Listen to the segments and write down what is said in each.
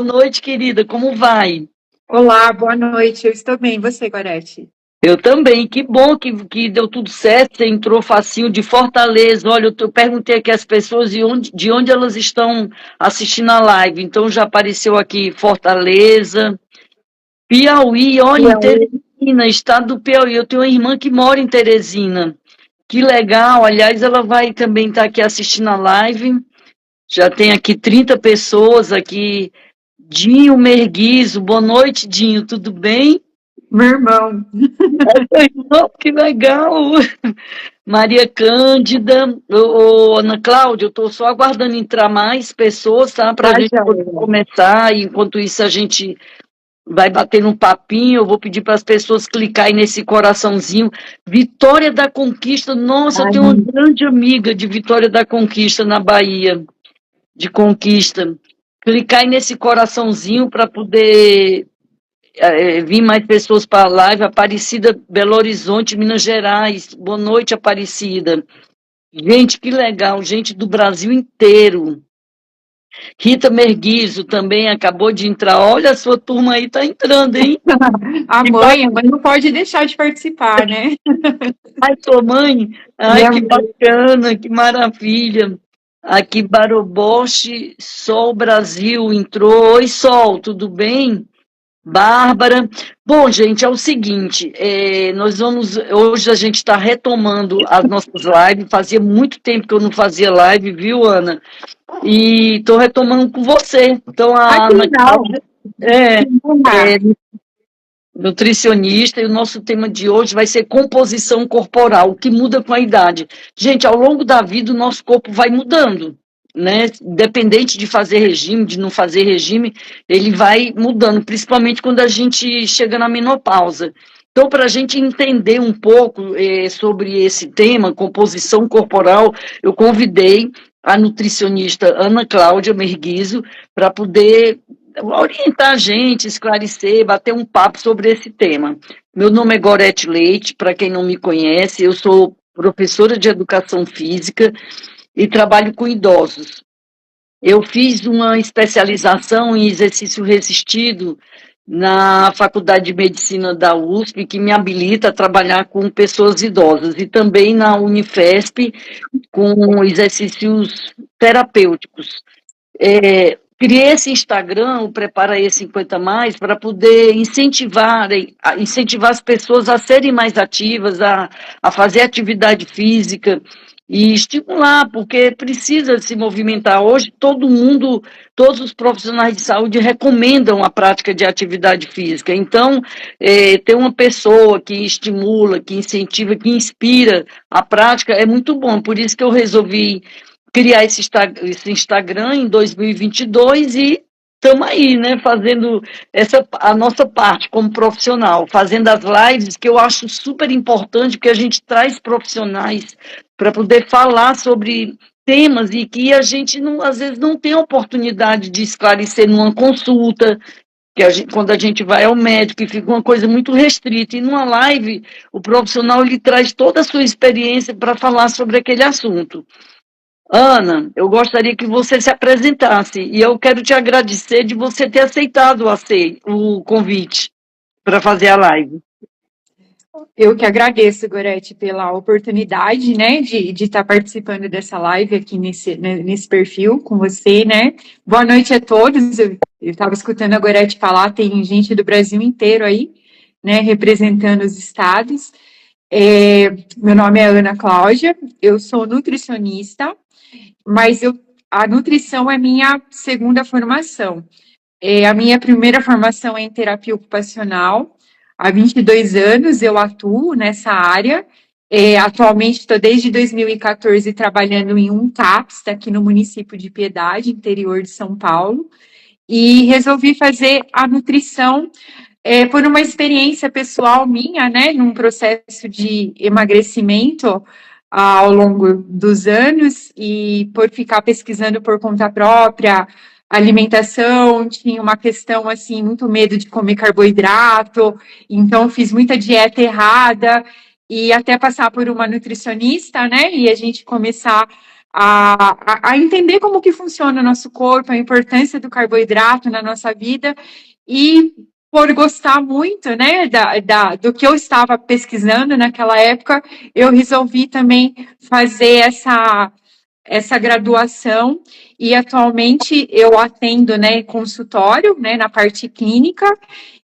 Boa noite, querida. Como vai? Olá, boa noite. Eu estou bem. E você, Gorete? Eu também. Que bom que deu tudo certo. Você entrou facinho de Fortaleza. Olha, eu perguntei aqui às pessoas de onde elas estão assistindo a live. Então já apareceu aqui Fortaleza, Piauí, olha, E em aí? Teresina, estado do Piauí. Eu tenho uma irmã que mora em Teresina. Que legal. Aliás, ela vai também estar aqui assistindo a live. Já tem aqui 30 pessoas aqui. Dinho Merguizo. Boa noite, Dinho. Tudo bem? Meu irmão. Não, que legal! Maria Cândida, Ana Cláudia, eu estou só aguardando entrar mais pessoas, tá? Para a Tá, gente poder joia. começar, e enquanto isso a gente vai bater um papinho, eu vou pedir para as pessoas clicarem nesse coraçãozinho. Vitória da Conquista, nossa, eu Ai, tenho uma grande amiga de Vitória da Conquista na Bahia, de Conquista. Clicar aí nesse coraçãozinho para poder vir mais pessoas para a live. Aparecida, Belo Horizonte, Minas Gerais. Boa noite, Aparecida. Gente, que legal, gente do Brasil inteiro. Rita Merguizo também acabou de entrar. Olha, a sua turma aí está entrando, hein? Que ba- a mãe não pode deixar de participar, né? Ai, sua mãe? Ai, Minha que mãe. bacana, que maravilha. Aqui, Baroboche, Sol Brasil entrou. Oi, Sol, tudo bem? Bárbara. Bom, gente, é o seguinte, nós vamos, hoje a gente está retomando as nossas lives, fazia muito tempo que eu não fazia live, viu, Ana? E estou retomando com você. Então, Ai, a que Ana legal. Cláudia é, Que honra. é nutricionista, e o nosso tema de hoje vai ser composição corporal, o que muda com a idade. Gente, ao longo da vida, o nosso corpo vai mudando, né? Independente de fazer regime, de não fazer regime, ele vai mudando, principalmente quando a gente chega na menopausa. Então, para a gente entender um pouco sobre esse tema, composição corporal, eu convidei a nutricionista Ana Cláudia Merguizo para poder orientar a gente, esclarecer, bater um papo sobre esse tema. Meu nome é Gorete Leite, para quem não me conhece, eu sou professora de educação física e trabalho com idosos. Eu fiz uma especialização em exercício resistido na Faculdade de Medicina da USP, que me habilita a trabalhar com pessoas idosas, e também na Unifesp, com exercícios terapêuticos. Criei esse Instagram, o Prepara aí 50 mais, para poder incentivar as pessoas a serem mais ativas, a fazer atividade física e estimular, porque precisa se movimentar. Hoje, todo mundo, todos os profissionais de saúde recomendam a prática de atividade física. Então, ter uma pessoa que estimula, que incentiva, que inspira a prática é muito bom. Por isso que eu resolvi criar esse Instagram em 2022 e estamos aí, né, fazendo a nossa parte como profissional, fazendo as lives, que eu acho super importante, porque a gente traz profissionais para poder falar sobre temas e que a gente, não, às vezes, não tem oportunidade de esclarecer numa consulta, quando a gente vai ao médico, e fica uma coisa muito restrita. E numa live, o profissional ele traz toda a sua experiência para falar sobre aquele assunto. Ana, eu gostaria que você se apresentasse e eu quero te agradecer de você ter aceitado o convite para fazer a live. Eu que agradeço, Gorete, pela oportunidade, né, de estar participando dessa live aqui nesse perfil com você, né? Boa noite a todos. Eu estava escutando a Gorete falar, tem gente do Brasil inteiro aí, né, representando os estados. Meu nome é Ana Cláudia, eu sou nutricionista, mas a nutrição é minha segunda formação. A minha primeira formação é em terapia ocupacional. Há 22 anos eu atuo nessa área. Atualmente estou desde 2014 trabalhando em um CAPS, aqui no município de Piedade, interior de São Paulo, e resolvi fazer a nutrição por uma experiência pessoal minha, né, num processo de emagrecimento ao longo dos anos e por ficar pesquisando por conta própria, alimentação, tinha uma questão assim, muito medo de comer carboidrato, então fiz muita dieta errada e até passar por uma nutricionista, né, e a gente começar a entender como que funciona o nosso corpo, a importância do carboidrato na nossa vida, e por gostar muito, né, do que eu estava pesquisando naquela época, eu resolvi também fazer essa graduação, e atualmente eu atendo, né, consultório, né, na parte clínica,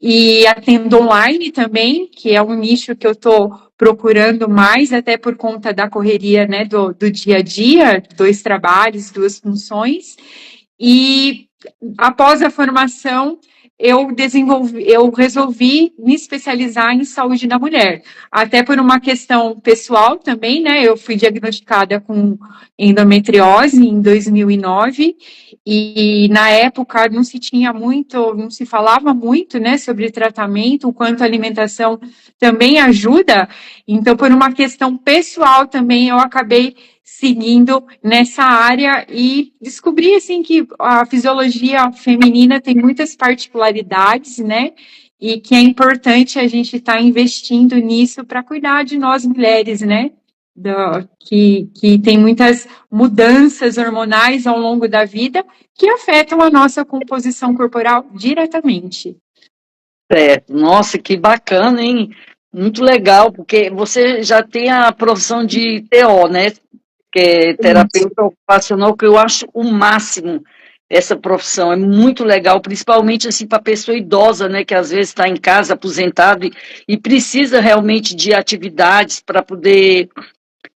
e atendo online também, que é um nicho que eu estou procurando mais, até por conta da correria, né, do dia a dia, 2 trabalhos, 2 funções. E após a formação, eu resolvi me especializar em saúde da mulher, até por uma questão pessoal também, né? Eu fui diagnosticada com endometriose em 2009, e na época não se tinha muito, não se falava muito, né, sobre tratamento, o quanto a alimentação também ajuda. Então, por uma questão pessoal também, eu acabei seguindo nessa área e descobri assim que a fisiologia feminina tem muitas particularidades, né? E que é importante a gente estar investindo nisso para cuidar de nós mulheres, né? Que tem muitas mudanças hormonais ao longo da vida que afetam a nossa composição corporal diretamente. Certo. Nossa, que bacana, hein? Muito legal, porque você já tem a profissão de TO, né? Que é terapeuta ocupacional, que eu acho o máximo essa profissão. É muito legal, principalmente assim para a pessoa idosa, né? Que às vezes está em casa, aposentado, e precisa realmente de atividades para poder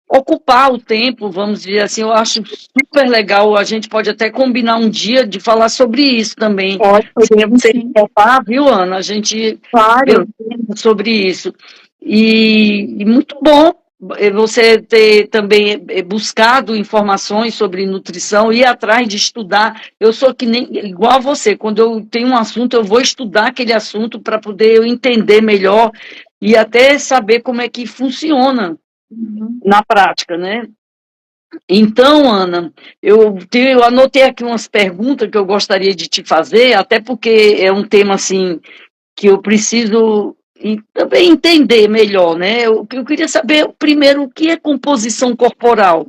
ocupar o tempo, vamos dizer assim. Eu acho super legal. A gente pode até combinar um dia de falar sobre isso também. Pode, Se podemos você sim. topar, viu, Ana? A gente vê um Claro. tema sobre isso. E muito bom você ter também buscado informações sobre nutrição, ir atrás de estudar. Eu sou que nem igual a você, quando eu tenho um assunto, eu vou estudar aquele assunto para poder eu entender melhor e até saber como é que funciona Uhum. na prática, né? Então, Ana, eu anotei aqui umas perguntas que eu gostaria de te fazer, até porque é um tema assim que eu preciso também entender melhor, né? Eu queria saber primeiro o que é composição corporal.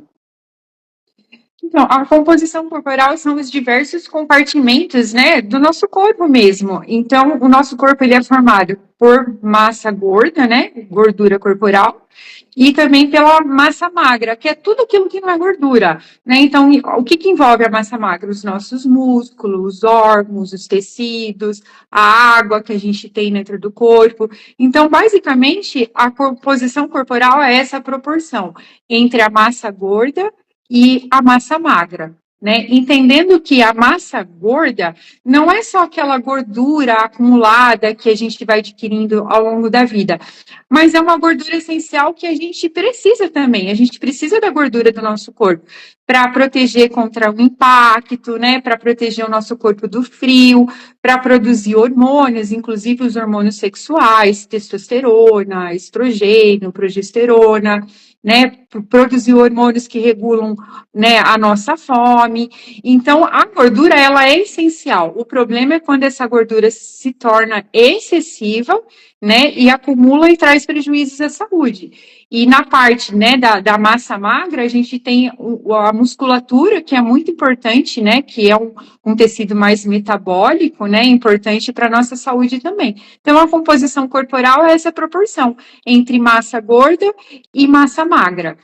Então, a composição corporal são os diversos compartimentos, né, do nosso corpo mesmo. Então, o nosso corpo ele é formado por massa gorda, né, gordura corporal, e também pela massa magra, que é tudo aquilo que não é gordura, né? Então, o que que envolve a massa magra? Os nossos músculos, os órgãos, os tecidos, a água que a gente tem dentro do corpo. Então, basicamente, a composição corporal é essa proporção entre a massa gorda e a massa magra, né? Entendendo que a massa gorda não é só aquela gordura acumulada que a gente vai adquirindo ao longo da vida, mas é uma gordura essencial que a gente precisa também. A gente precisa da gordura do nosso corpo para proteger contra o impacto, né? Para proteger o nosso corpo do frio, para produzir hormônios, inclusive os hormônios sexuais, testosterona, estrogênio, progesterona, né, produzir hormônios que regulam, né, a nossa fome. Então, a gordura, ela é essencial. O problema é quando essa gordura se torna excessiva, né, e acumula e traz prejuízos à saúde. E na parte, né, da massa magra, a gente tem a musculatura, que é muito importante, né, que é um tecido mais metabólico, né, importante para a nossa saúde também. Então, a composição corporal é essa proporção entre massa gorda e massa magra.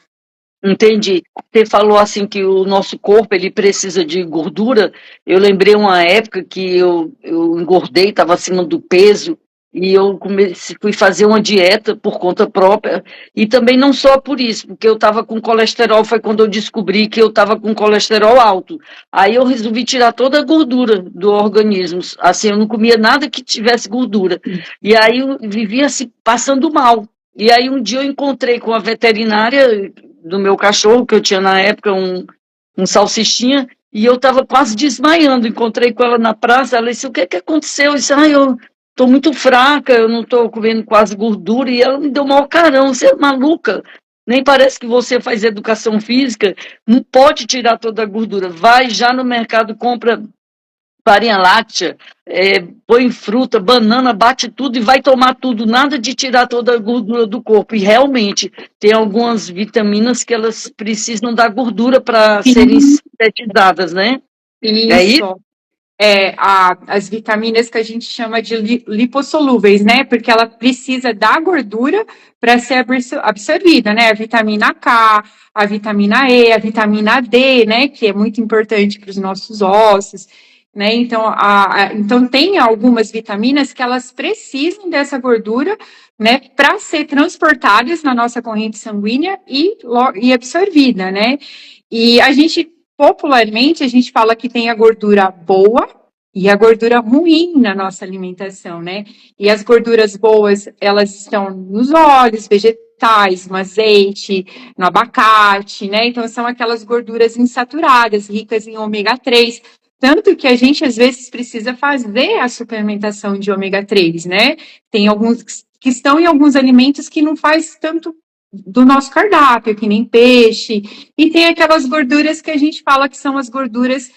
Entendi. Você falou assim que o nosso corpo ele precisa de gordura. Eu lembrei uma época que eu engordei, estava acima do peso, e eu fui fazer uma dieta por conta própria. E também não só por isso, porque eu estava com colesterol, foi quando eu descobri que eu estava com colesterol alto. Aí eu resolvi tirar toda a gordura do organismo. Assim, eu não comia nada que tivesse gordura. E aí eu vivia assim, passando mal. E aí um dia eu encontrei com a veterinária do meu cachorro, que eu tinha na época um salsichinha, e eu estava quase desmaiando. Encontrei com ela na praça, ela disse, o que aconteceu? Eu disse, eu estou muito fraca, eu não estou comendo quase gordura, e ela me deu maior carão, você é maluca, nem parece que você faz educação física, não pode tirar toda a gordura, vai já no mercado, compra farinha láctea, põe fruta, banana, bate tudo e vai tomar tudo, nada de tirar toda a gordura do corpo. E realmente tem algumas vitaminas que elas precisam da gordura para serem sintetizadas, né? É isso? Isso. As vitaminas que a gente chama de lipossolúveis, né? Porque ela precisa da gordura para ser absorvida, né? A vitamina K, a vitamina E, a vitamina D, né? Que é muito importante para os nossos ossos, né? Então, então tem algumas vitaminas que elas precisam dessa gordura, né? Para ser transportadas na nossa corrente sanguínea e absorvida, né? E a gente popularmente, a gente fala que tem a gordura boa e a gordura ruim na nossa alimentação, né? E as gorduras boas, elas estão nos óleos vegetais, no azeite, no abacate, né? Então, são aquelas gorduras insaturadas, ricas em ômega 3. Tanto que a gente, às vezes, precisa fazer a suplementação de ômega 3, né? Tem alguns que estão em alguns alimentos que não faz tanto do nosso cardápio, que nem peixe, e tem aquelas gorduras que a gente fala que são as gorduras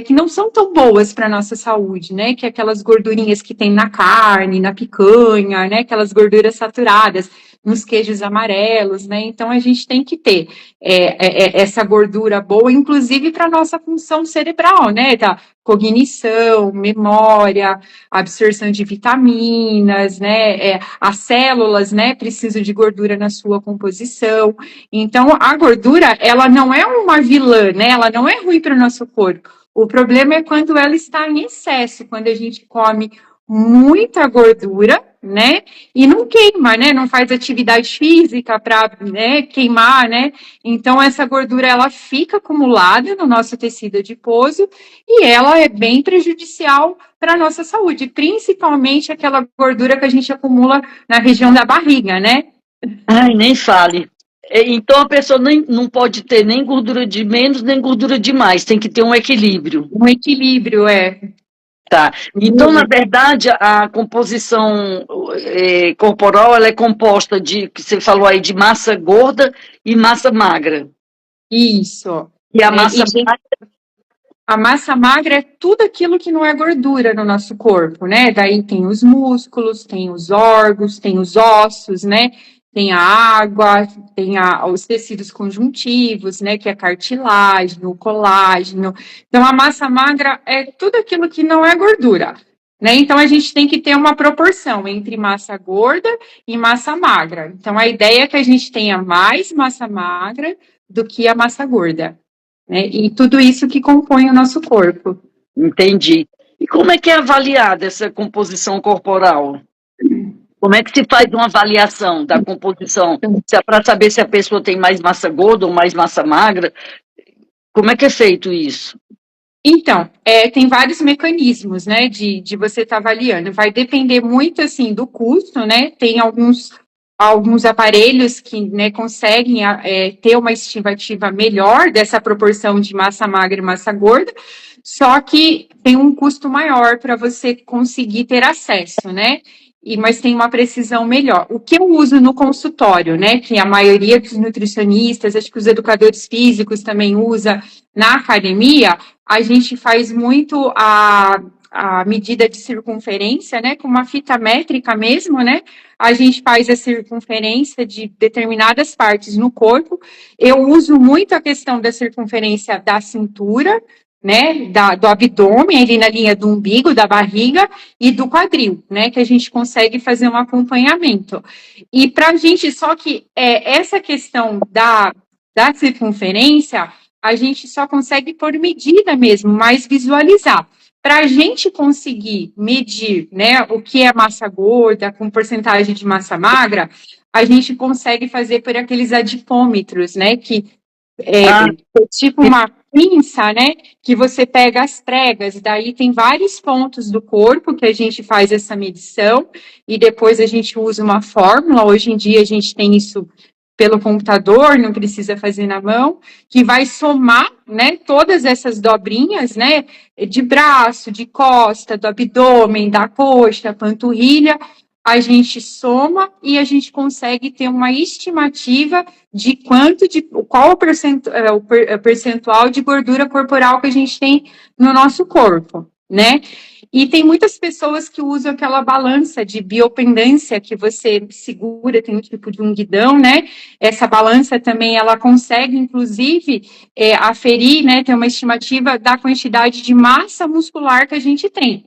que não são tão boas para a nossa saúde, né? Que é aquelas gordurinhas que tem na carne, na picanha, né? Aquelas gorduras saturadas nos queijos amarelos, né? Então a gente tem que ter essa gordura boa, inclusive para a nossa função cerebral, né? Da cognição, memória, absorção de vitaminas, né? As células, né? Precisam de gordura na sua composição. Então, a gordura, ela não é uma vilã, né? Ela não é ruim para o nosso corpo. O problema é quando ela está em excesso, quando a gente come muita gordura, né? E não queima, né? Não faz atividade física para, né, queimar, né? Então essa gordura ela fica acumulada no nosso tecido adiposo e ela é bem prejudicial para a nossa saúde, principalmente aquela gordura que a gente acumula na região da barriga, né? Ai, nem fale. Então a pessoa não pode ter nem gordura de menos, nem gordura de mais, tem que ter um equilíbrio. Um equilíbrio, Tá. Então, na verdade, a composição corporal ela é composta de, que você falou aí, de massa gorda e massa magra. Isso. E a massa magra. A massa magra é tudo aquilo que não é gordura no nosso corpo, né? Daí tem os músculos, tem os órgãos, tem os ossos, né? Tem a água, tem os tecidos conjuntivos, né? Que é a cartilagem, o colágeno. Então, a massa magra é tudo aquilo que não é gordura, né? Então, a gente tem que ter uma proporção entre massa gorda e massa magra. Então, a ideia é que a gente tenha mais massa magra do que a massa gorda. Né? E tudo isso que compõe o nosso corpo. Entendi. E como é que é avaliada essa composição corporal? Como é que se faz uma avaliação da composição? Se é para saber se a pessoa tem mais massa gorda ou mais massa magra? Como é que é feito isso? Então, tem vários mecanismos, né, de você estar avaliando. Vai depender muito, assim, do custo, né? Tem alguns aparelhos que, né, conseguem ter uma estimativa melhor dessa proporção de massa magra e massa gorda, só que tem um custo maior para você conseguir ter acesso, né? Mas tem uma precisão melhor. O que eu uso no consultório, né? Que a maioria dos nutricionistas, acho que os educadores físicos também usa na academia, a gente faz muito a medida de circunferência, né? Com uma fita métrica mesmo, né? A gente faz a circunferência de determinadas partes no corpo. Eu uso muito a questão da circunferência da cintura, né, do abdômen, ali na linha do umbigo, da barriga e do quadril, né, que a gente consegue fazer um acompanhamento. E para a gente, só que essa questão da circunferência, a gente só consegue por medida mesmo, mas visualizar. Para a gente conseguir medir, né, o que é massa gorda com porcentagem de massa magra, a gente consegue fazer por aqueles adipômetros, né, que é tipo uma pinça, né, que você pega as pregas, daí tem vários pontos do corpo que a gente faz essa medição, e depois a gente usa uma fórmula, hoje em dia a gente tem isso pelo computador, não precisa fazer na mão, que vai somar, né, todas essas dobrinhas, né, de braço, de costa, do abdômen, da coxa, panturrilha, a gente soma e a gente consegue ter uma estimativa de qual o percentual de gordura corporal que a gente tem no nosso corpo, né? E tem muitas pessoas que usam aquela balança de biopendância que você segura, tem um tipo de um guidão, né? Essa balança também, ela consegue, inclusive, aferir, né? Ter uma estimativa da quantidade de massa muscular que a gente tem.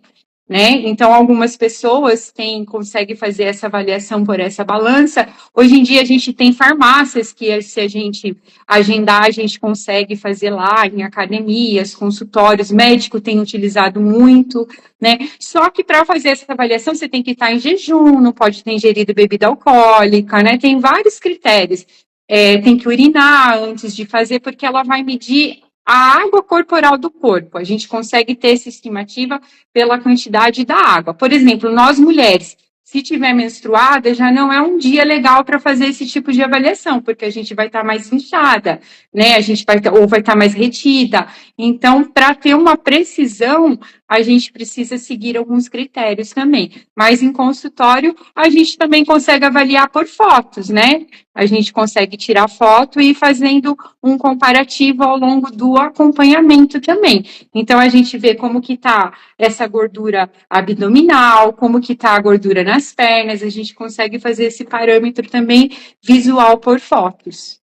Né? Então, algumas pessoas conseguem fazer essa avaliação por essa balança. Hoje em dia, a gente tem farmácias que, se a gente agendar, a gente consegue fazer lá em academias, consultórios, médico tem utilizado muito, né? Só que para fazer essa avaliação, você tem que estar em jejum, não pode ter ingerido bebida alcoólica, né? Tem vários critérios. Tem que urinar antes de fazer, porque ela vai medir a água corporal do corpo. A gente consegue ter essa estimativa pela quantidade da água. Por exemplo, nós mulheres, se tiver menstruada, já não é um dia legal para fazer esse tipo de avaliação, porque a gente vai estar mais inchada, né? A gente vai estar mais retida. Então, para ter uma precisão, a gente precisa seguir alguns critérios também. Mas em consultório, a gente também consegue avaliar por fotos, né? A gente consegue tirar foto e ir fazendo um comparativo ao longo do acompanhamento também. Então, a gente vê como que está essa gordura abdominal, como que está a gordura nas pernas, a gente consegue fazer esse parâmetro também visual por fotos.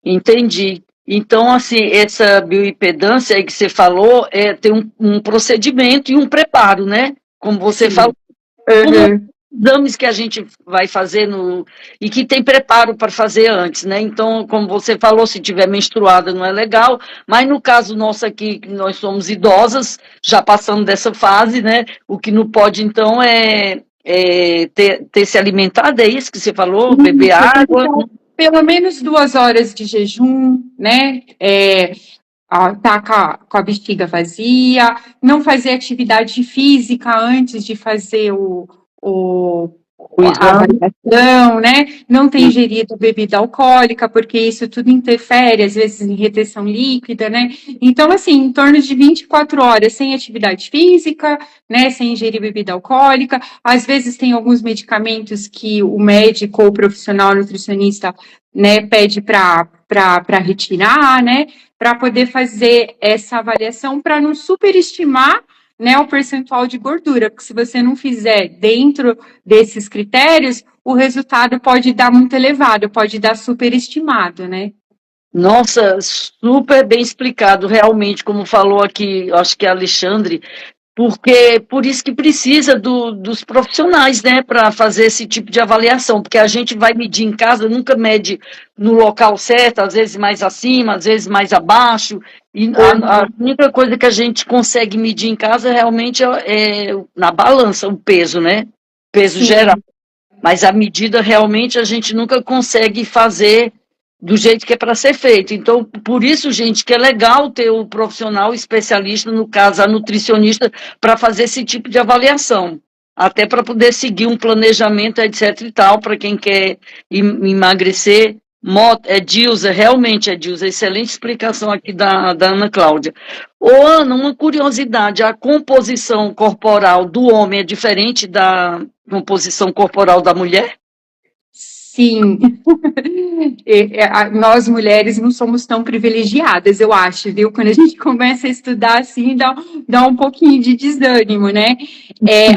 Entendi. Então, assim, essa bioimpedância aí que você falou, tem um procedimento e um preparo, né? Como você falou. Como exames que a gente vai fazer e que tem preparo para fazer antes, né? Então, como você falou, se tiver menstruada não é legal, mas no caso nosso aqui, que nós somos idosas, já passando dessa fase, né? O que não pode, então, ter se alimentado, é isso que você falou? Beber água? Pelo menos 2 horas de jejum, né? Tá com a bexiga vazia, não fazer atividade física antes de fazer a avaliação, né? Não ter ingerido bebida alcoólica, porque isso tudo interfere, às vezes, em retenção líquida, né? Então, assim, em torno de 24 horas sem atividade física, né? Sem ingerir bebida alcoólica. Às vezes tem alguns medicamentos que o médico ou o profissional nutricionista, né, pede para retirar, né? Para poder fazer essa avaliação, para não superestimar, né, o percentual de gordura, porque se você não fizer dentro desses critérios, o resultado pode dar muito elevado, pode dar superestimado, né? Nossa, super bem explicado, realmente, como falou aqui, acho que é Alexandre, porque por isso que precisa dos profissionais, né, para fazer esse tipo de avaliação, porque a gente vai medir em casa, nunca mede no local certo, às vezes mais acima, às vezes mais abaixo, e a única coisa que a gente consegue medir em casa realmente é na balança, o peso, né, peso geral, mas a medida realmente a gente nunca consegue fazer do jeito que é para ser feito. Então, por isso, gente, que é legal ter o profissional especialista, no caso, a nutricionista, para fazer esse tipo de avaliação. Até para poder seguir um planejamento, etc e tal, para quem quer emagrecer. Dilza, realmente Dilza, excelente explicação aqui da Ana Cláudia. Ô, Ana, uma curiosidade, a composição corporal do homem é diferente da composição corporal da mulher? Sim, nós mulheres não somos tão privilegiadas, eu acho, viu? Quando a gente começa a estudar assim, dá um pouquinho de desânimo, né?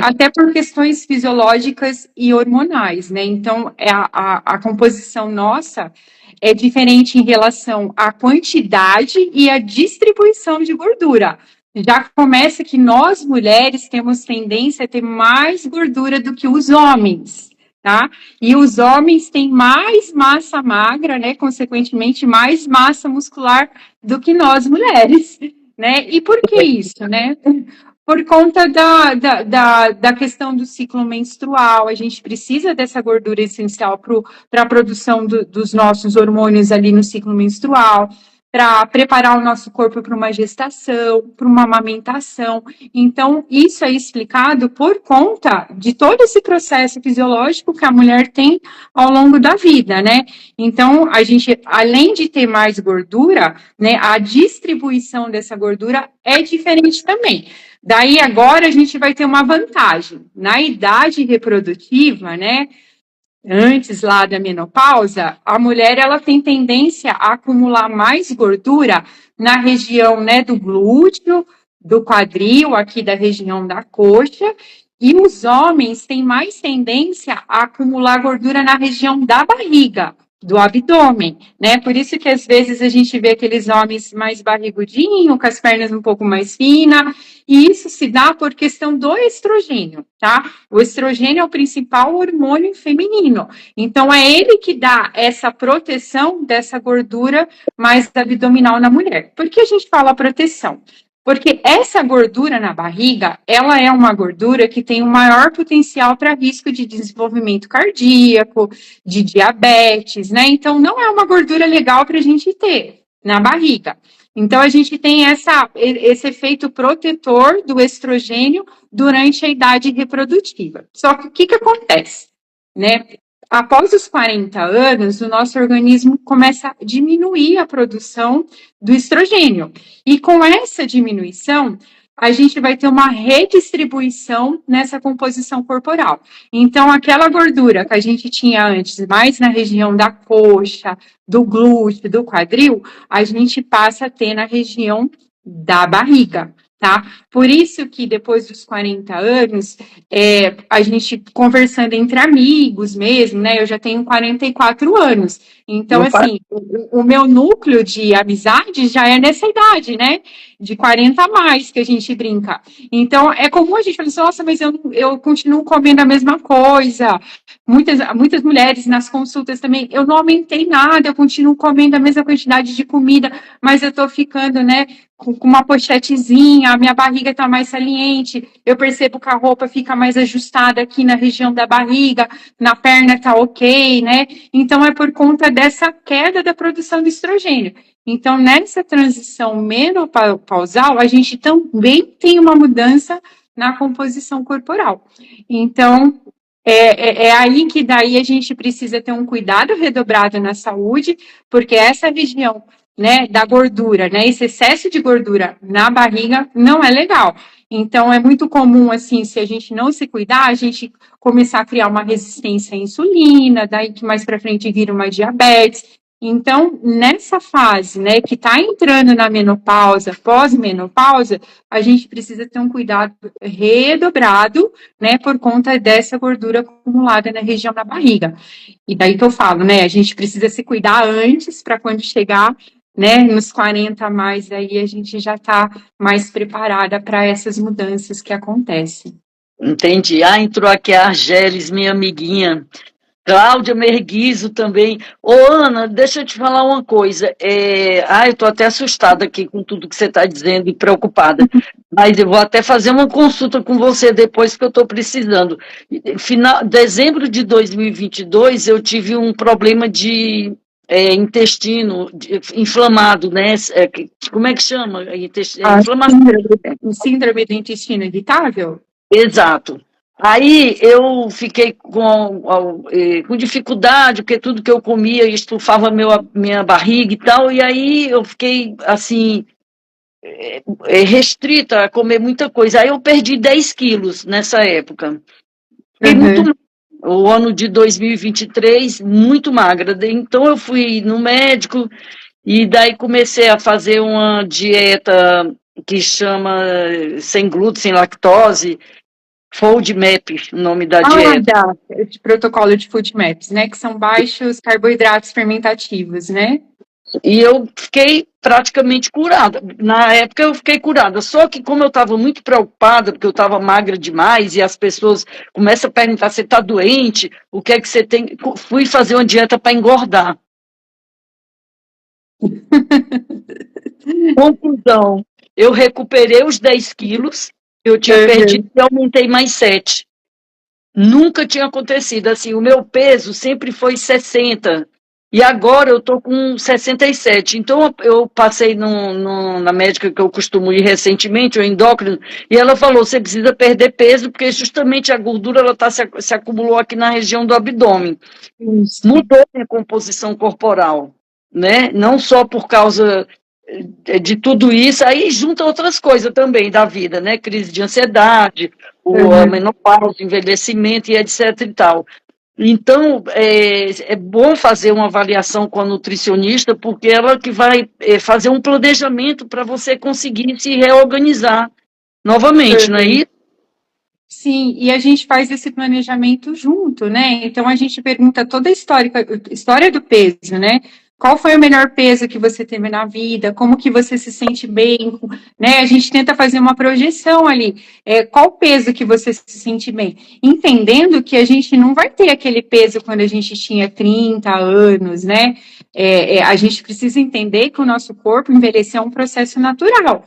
Até por questões fisiológicas e hormonais, né? Então, a composição nossa é diferente em relação à quantidade e à distribuição de gordura. Já começa que nós mulheres temos tendência a ter mais gordura do que os homens. Tá? E os homens têm mais massa magra, né? Consequentemente, mais massa muscular do que nós mulheres, né? E por que isso, né? Por conta da questão do ciclo menstrual, a gente precisa dessa gordura essencial para a produção dos nossos hormônios ali no ciclo menstrual, para preparar o nosso corpo para uma gestação, para uma amamentação. Então, isso é explicado por conta de todo esse processo fisiológico que a mulher tem ao longo da vida, né? Então, a gente, além de ter mais gordura, né, a distribuição dessa gordura é diferente também. Daí, agora, a gente vai ter uma vantagem. Na idade reprodutiva, né, antes lá da menopausa, a mulher ela tem tendência a acumular mais gordura na região, né, do glúteo, do quadril, aqui da região da coxa, e os homens têm mais tendência a acumular gordura na região da barriga, do abdômen, né? Por isso que às vezes a gente vê aqueles homens mais barrigudinhos, com as pernas um pouco mais finas, e isso se dá por questão do estrogênio, tá? O estrogênio é o principal hormônio feminino, então é ele que dá essa proteção dessa gordura mais abdominal na mulher. Por que a gente fala proteção? Porque essa gordura na barriga, ela é uma gordura que tem o maior potencial para risco de desenvolvimento cardíaco, de diabetes, né? Então, não é uma gordura legal para a gente ter na barriga. Então, a gente tem esse efeito protetor do estrogênio durante a idade reprodutiva. Só que o que acontece? Né? Após os 40 anos, o nosso organismo começa a diminuir a produção do estrogênio. E com essa diminuição, a gente vai ter uma redistribuição nessa composição corporal. Então, aquela gordura que a gente tinha antes, mais na região da coxa, do glúteo, do quadril, a gente passa a ter na região da barriga, tá? Por isso que depois dos 40 anos, a gente conversando entre amigos mesmo, né? Eu já tenho 44 anos. Então, assim, o meu núcleo de amizade já é nessa idade, né? De 40 a mais que a gente brinca. Então, é comum a gente falar assim, nossa, mas eu continuo comendo a mesma coisa. Muitas mulheres nas consultas também, eu não aumentei nada, eu continuo comendo a mesma quantidade de comida, mas eu tô ficando, né, com uma pochetezinha, a minha barriga tá mais saliente, eu percebo que a roupa fica mais ajustada aqui na região da barriga, na perna tá ok, né? Então, é por conta dessa queda da produção de estrogênio. Então, nessa transição menopausal, a gente também tem uma mudança na composição corporal. Então, é aí que daí a gente precisa ter um cuidado redobrado na saúde, porque essa região, né, da gordura, né, esse excesso de gordura na barriga não é legal. Então, é muito comum, assim, se a gente não se cuidar, a gente começar a criar uma resistência à insulina, daí que mais para frente vira uma diabetes. Então, nessa fase, né, que está entrando na menopausa, pós-menopausa, a gente precisa ter um cuidado redobrado, né, por conta dessa gordura acumulada na região da barriga. E daí que eu falo, né, a gente precisa se cuidar antes, para quando chegar, né, nos 40 a mais, aí a gente já está mais preparada para essas mudanças que acontecem. Entendi. Ah, entrou aqui a Argeles, minha amiguinha. Cláudia Merguizo também. Ô, Ana, deixa eu te falar uma coisa. Eu estou até assustada aqui com tudo que você está dizendo e preocupada. Mas eu vou até fazer uma consulta com você depois que eu estou precisando. Dezembro de 2022, eu tive um problema de intestino inflamado, né? Como é que chama? Inflamação. Síndrome do intestino irritável? Exato. Aí eu fiquei com dificuldade, porque tudo que eu comia estufava minha barriga e tal, e aí eu fiquei, assim, restrita a comer muita coisa. Aí eu perdi 10 quilos nessa época. Fiquei muito o ano de 2023, muito magra. Então eu fui no médico e daí comecei a fazer uma dieta que chama sem glúten, sem lactose, FODMAP, o nome da dieta. De protocolo de FODMAPs, né? Que são baixos carboidratos fermentativos, né? E eu fiquei praticamente curada. Na época eu fiquei curada. Só que como eu estava muito preocupada, porque eu estava magra demais, e as pessoas começam a perguntar, você está doente? O que é que você tem? Fui fazer uma dieta para engordar. Conclusão, eu recuperei os 10 quilos, eu tinha perdido e aumentei mais 7. Nunca tinha acontecido assim, o meu peso sempre foi 60, e agora eu estou com 67. Então eu passei na médica que eu costumo ir recentemente, o endócrino, e ela falou, você precisa perder peso, porque justamente a gordura ela se acumulou aqui na região do abdômen. Isso. Mudou a minha composição corporal, né? Não só por causa de tudo isso, aí junta outras coisas também da vida, né? Crise de ansiedade, a menopausa, envelhecimento e etc e tal. Então, é bom fazer uma avaliação com a nutricionista, porque ela que vai fazer um planejamento para você conseguir se reorganizar novamente, não é isso? Sim, e a gente faz esse planejamento junto, né? Então a gente pergunta toda a história do peso, né? Qual foi o melhor peso que você teve na vida? Como que você se sente bem? Né? A gente tenta fazer uma projeção ali. Qual peso que você se sente bem? Entendendo que a gente não vai ter aquele peso quando a gente tinha 30 anos, né? A gente precisa entender que o nosso corpo envelhecer é um processo natural,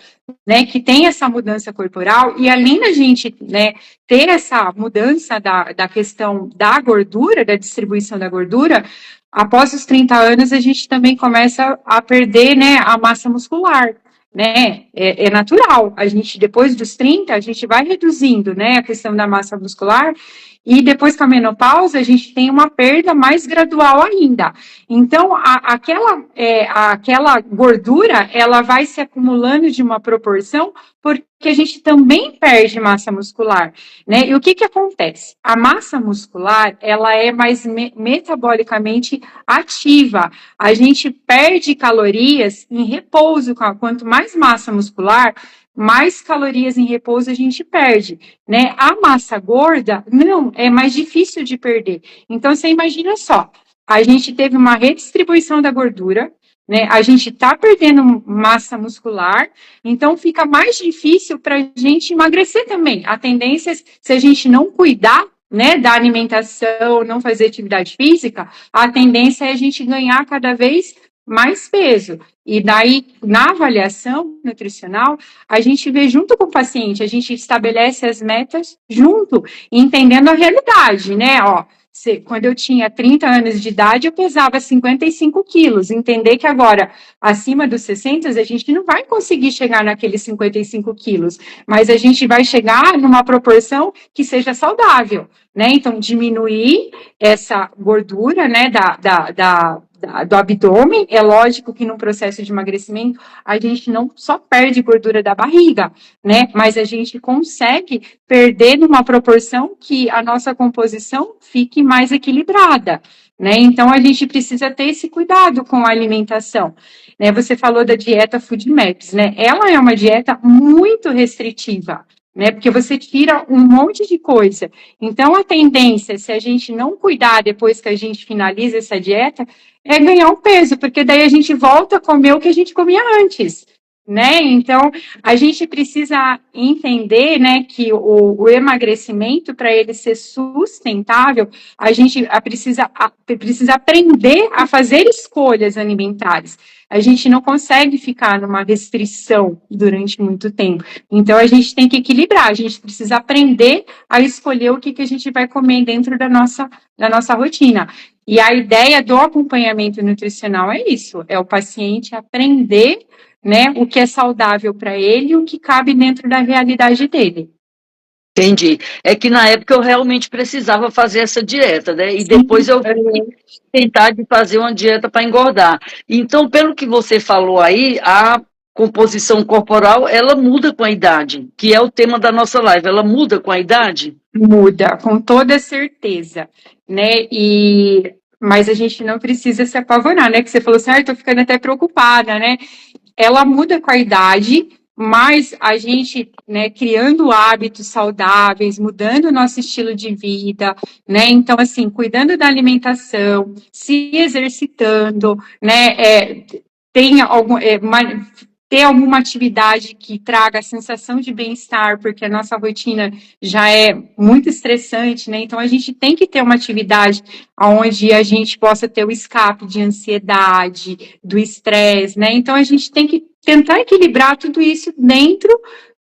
né? Que tem essa mudança corporal, e além da gente, né, ter essa mudança da questão da gordura, da distribuição da gordura, após os 30 anos a gente também começa a perder, né, a massa muscular, né, é natural, a gente, depois dos 30, a gente vai reduzindo, né, a questão da massa muscular, e depois com a menopausa, a gente tem uma perda mais gradual ainda. Então, aquela gordura, ela vai se acumulando de uma proporção, porque a gente também perde massa muscular, né? E o que acontece? A massa muscular, ela é mais metabolicamente ativa. A gente perde calorias em repouso. Quanto mais massa muscular, mais calorias em repouso a gente perde, né? A massa gorda, não, é mais difícil de perder. Então, você imagina só, a gente teve uma redistribuição da gordura, né? A gente está perdendo massa muscular, então fica mais difícil para a gente emagrecer também. A tendência, se a gente não cuidar, né, da alimentação, não fazer atividade física, a tendência é a gente ganhar cada vez mais peso. E daí, na avaliação nutricional, a gente vê junto com o paciente, a gente estabelece as metas junto, entendendo a realidade, né? Ó, quando eu tinha 30 anos de idade, eu pesava 55 quilos. Entender que agora, acima dos 60, a gente não vai conseguir chegar naqueles 55 quilos, mas a gente vai chegar numa proporção que seja saudável, né? Então, diminuir essa gordura, né, do abdômen. É lógico que no processo de emagrecimento a gente não só perde gordura da barriga, né? Mas a gente consegue perder numa proporção que a nossa composição fique mais equilibrada, né? Então a gente precisa ter esse cuidado com a alimentação, né? Você falou da dieta Food Maps, né? Ela é uma dieta muito restritiva, né? Porque você tira um monte de coisa. Então, a tendência, se a gente não cuidar depois que a gente finaliza essa dieta, é ganhar um peso, porque daí a gente volta a comer o que a gente comia antes, né? Então, a gente precisa entender, né, que o emagrecimento, para ele ser sustentável, a gente precisa aprender a fazer escolhas alimentares. A gente não consegue ficar numa restrição durante muito tempo. Então, a gente tem que equilibrar, a gente precisa aprender a escolher o que a gente vai comer dentro da nossa rotina. E a ideia do acompanhamento nutricional é isso, é o paciente aprender, né, o que é saudável para ele e o que cabe dentro da realidade dele. Entendi. É que na época eu realmente precisava fazer essa dieta, né? E Sim, depois eu fui tentar de fazer uma dieta para engordar. Então, pelo que você falou aí, a composição corporal, ela muda com a idade, que é o tema da nossa live. Ela muda com a idade? muda, com toda certeza, né? Mas a gente não precisa se apavorar, né? Que você falou assim, ah, eu tô ficando até preocupada, né? Ela muda com a idade, mas a gente, né, criando hábitos saudáveis, mudando o nosso estilo de vida, né? Então, assim, cuidando da alimentação, se exercitando, né? Tem algum, ter alguma atividade que traga a sensação de bem-estar, porque a nossa rotina já é muito estressante, né? Então, a gente tem que ter uma atividade onde a gente possa ter o escape de ansiedade, do estresse, né? Então, a gente tem que tentar equilibrar tudo isso dentro,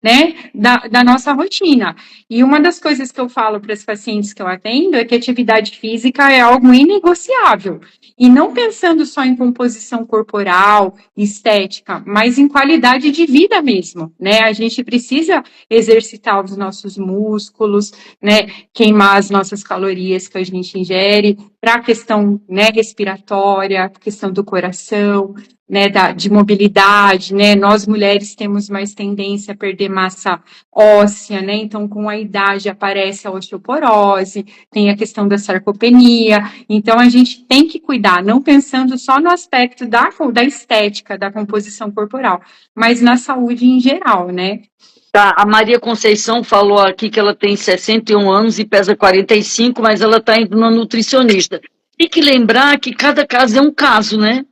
né, da nossa rotina. E uma das coisas que eu falo para os pacientes que eu atendo é que atividade física é algo inegociável. E não pensando só em composição corporal, estética, mas em qualidade de vida mesmo, né? A gente precisa exercitar os nossos músculos, né? Queimar as nossas calorias que a gente ingere, para a questão, né, respiratória, questão do coração, né, de mobilidade, né? Nós mulheres temos mais tendência a perder massa óssea, né? Então, com a idade aparece a osteoporose, tem a questão da sarcopenia. Então, a gente tem que cuidar, não pensando só no aspecto da estética, da composição corporal, mas na saúde em geral, né? Tá, a Maria Conceição falou aqui que ela tem 61 anos e pesa 45, mas ela está indo na nutricionista. Tem que lembrar que cada caso é um caso, né?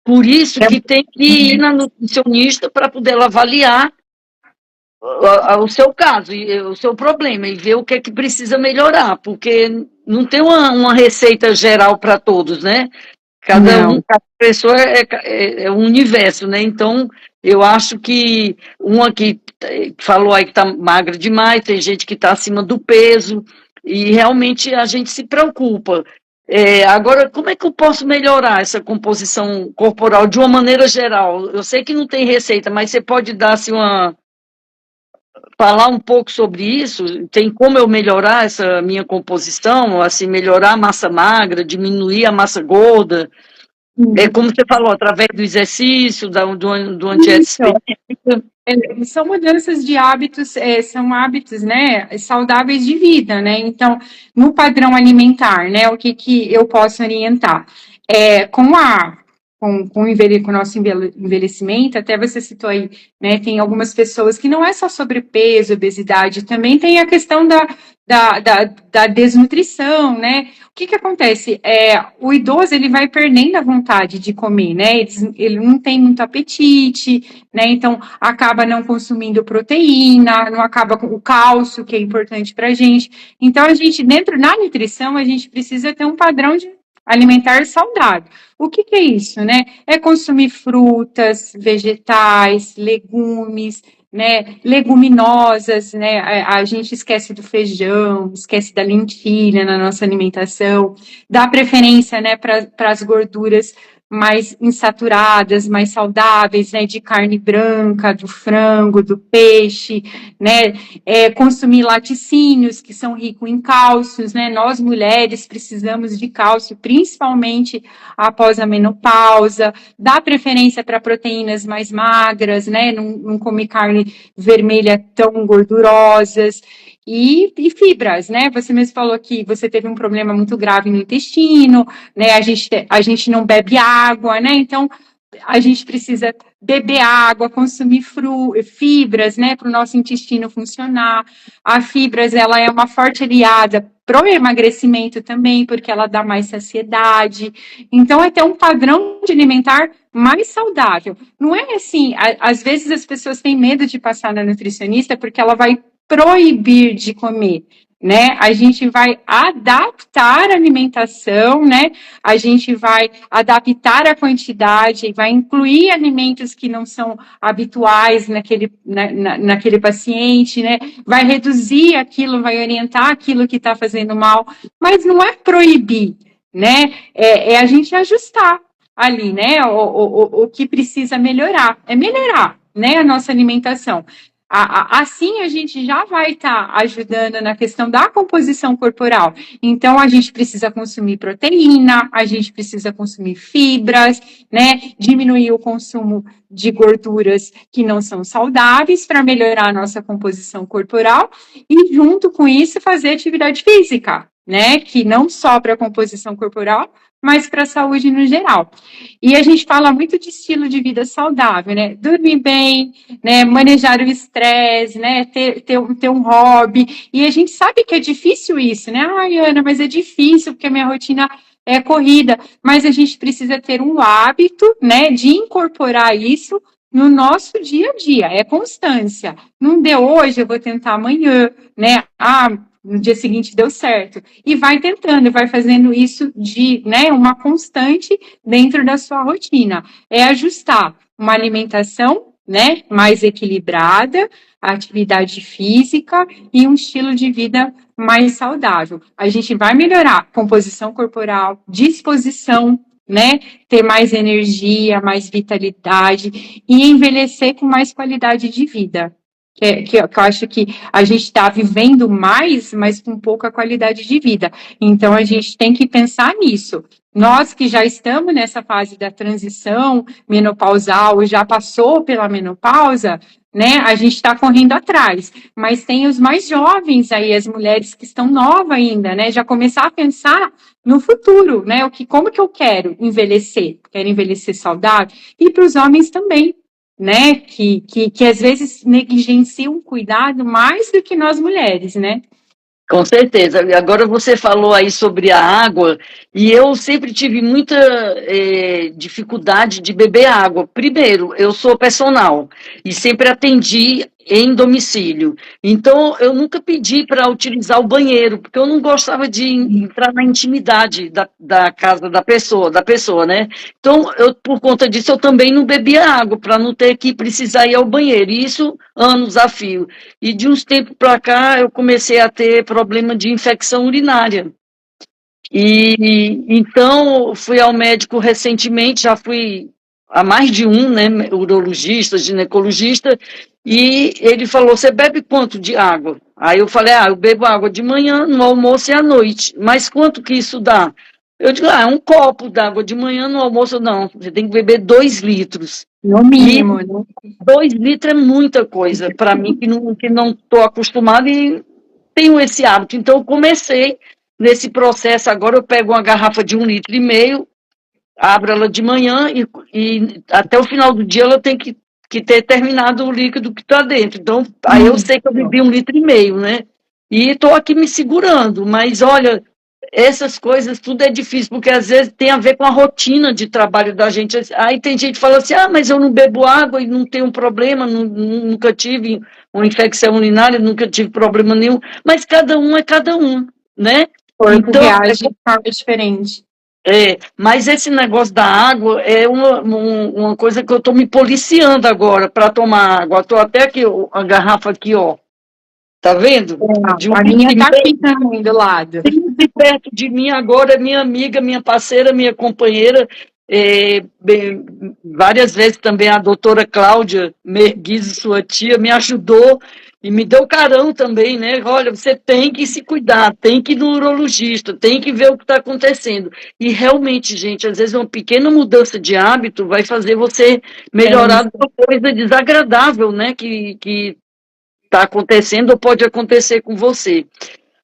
Por isso que tem que ir na nutricionista para poder ela avaliar o seu caso, o seu problema, e ver o que é que precisa melhorar, porque não tem uma receita geral para todos, né? Cada pessoa é um universo, né? Então, eu acho que uma que falou aí que está magra demais, tem gente que está acima do peso, e realmente a gente se preocupa. Agora, como é que eu posso melhorar essa composição corporal de uma maneira geral? Eu sei que não tem receita, mas você pode dar assim, falar um pouco sobre isso? Tem como eu melhorar essa minha composição, assim, melhorar a massa magra, diminuir a massa gorda? Como você falou, através do exercício, do antiético específico. São mudanças de hábitos, são hábitos, né, saudáveis de vida, né? Então, no padrão alimentar, né, o que eu posso orientar? Com o nosso envelhecimento, até você citou aí, né, tem algumas pessoas que não é só sobrepeso, obesidade, também tem a questão da desnutrição, né? O que acontece? O idoso, ele vai perdendo a vontade de comer, né? Ele não tem muito apetite, né? Então, acaba não consumindo proteína, não acaba com o cálcio, que é importante para a gente. Então, na nutrição, a gente precisa ter um padrão de alimentar saudável. O que é isso, né? É consumir frutas, vegetais, legumes, né, leguminosas, né, a gente esquece do feijão, esquece da lentilha na nossa alimentação, dá preferência, né, para as gorduras mais insaturadas, mais saudáveis, né, de carne branca, do frango, do peixe, né, consumir laticínios, que são ricos em cálcios, né, nós mulheres precisamos de cálcio, principalmente após a menopausa, dá preferência para proteínas mais magras, né, não comer carne vermelha tão gordurosas, e fibras, né? Você mesmo falou que você teve um problema muito grave no intestino, né? A gente não bebe água, né? Então, a gente precisa beber água, consumir fibras, né? Para o nosso intestino funcionar. A fibras, ela é uma forte aliada para o emagrecimento também, porque ela dá mais saciedade. Então, é ter um padrão de alimentar mais saudável. Não é assim, às vezes as pessoas têm medo de passar na nutricionista porque ela vai proibir de comer, né? A gente vai adaptar a alimentação, né? A gente vai adaptar a quantidade, vai incluir alimentos que não são habituais naquele paciente, né? Vai reduzir aquilo, vai orientar aquilo que está fazendo mal, mas não é proibir, né? É a gente ajustar ali, né? O que precisa melhorar, né? A nossa alimentação. Assim a gente já vai estar ajudando na questão da composição corporal. Então, a gente precisa consumir proteína, a gente precisa consumir fibras, né? Diminuir o consumo de gorduras que não são saudáveis para melhorar a nossa composição corporal e, junto com isso, fazer atividade física, né? Que não só para a composição corporal, mas para a saúde no geral. E a gente fala muito de estilo de vida saudável, né? Dormir bem, né? Manejar o estresse, né? Ter um hobby. E a gente sabe que é difícil isso, né? Ai, Ana, mas é difícil porque a minha rotina é corrida. Mas a gente precisa ter um hábito, né? De incorporar isso no nosso dia a dia. É constância. Não deu hoje, eu vou tentar amanhã, né? No dia seguinte deu certo. E vai tentando, vai fazendo isso né, uma constante dentro da sua rotina. É ajustar uma alimentação, né, mais equilibrada, atividade física e um estilo de vida mais saudável. A gente vai melhorar composição corporal, disposição, né, ter mais energia, mais vitalidade e envelhecer com mais qualidade de vida. Que eu acho que a gente está vivendo mais, mas com pouca qualidade de vida. Então, a gente tem que pensar nisso, Nós que já estamos nessa fase da transição menopausal, já passou pela menopausa, né? A gente está correndo atrás. Mas tem os mais jovens aí, as mulheres que estão novas ainda, né? Já começar a pensar no futuro, né? Como que eu quero envelhecer? Quero envelhecer saudável? E para os homens também, né? Que às vezes negligenciam o cuidado mais do que nós mulheres, né? Com certeza. Agora você falou aí sobre a água, e eu sempre tive muita dificuldade de beber água. Primeiro, eu sou personal e sempre atendi em domicílio. Então, eu nunca pedi para utilizar o banheiro, porque eu não gostava de entrar na intimidade da casa da pessoa, né? Então, por conta disso, eu também não bebia água, para não ter que precisar ir ao banheiro. E isso, anos a fio. E de uns tempos para cá, eu comecei a ter problema de infecção urinária. E então, fui ao médico recentemente, já fui a mais de um, né, urologista, ginecologista, e ele falou: você bebe quanto de água? Aí eu falei: eu bebo água de manhã, no almoço e à noite. Mas quanto que isso dá? Eu digo: é um copo d'água de manhã, no almoço. Não, você tem que beber 2 litros. No E mínimo, né? 2 litros é muita coisa para mim, que não estou acostumada e tenho esse hábito. Então, eu comecei nesse processo. Agora eu pego uma garrafa de 1,5 litros, abro ela de manhã e até o final do dia ela tem que ter terminado o líquido que está dentro. Então, aí eu sei que eu bebi 1,5 litros, né? E estou aqui me segurando, mas olha, essas coisas tudo é difícil, porque às vezes tem a ver com a rotina de trabalho da gente. Aí tem gente que fala assim: mas eu não bebo água e não tenho problema, nunca tive uma infecção urinária, nunca tive problema nenhum. Mas cada um é cada um, né? O corpo Então, reage de forma diferente. mas esse negócio da água é uma coisa que eu estou me policiando agora para tomar água. Estou até aqui, a garrafa aqui, ó. Tá vendo? De um A litro minha e tá meio. aqui também do lado. Sempre perto de mim agora é minha amiga, minha parceira, minha companheira, várias vezes também a doutora Cláudia Merguiz, sua tia, me ajudou e me deu carão também, né? Olha, você tem que se cuidar, tem que ir no urologista, tem que ver o que está acontecendo. E realmente, gente, às vezes uma pequena mudança de hábito vai fazer você melhorar de uma coisa desagradável, né? Que está acontecendo ou pode acontecer com você.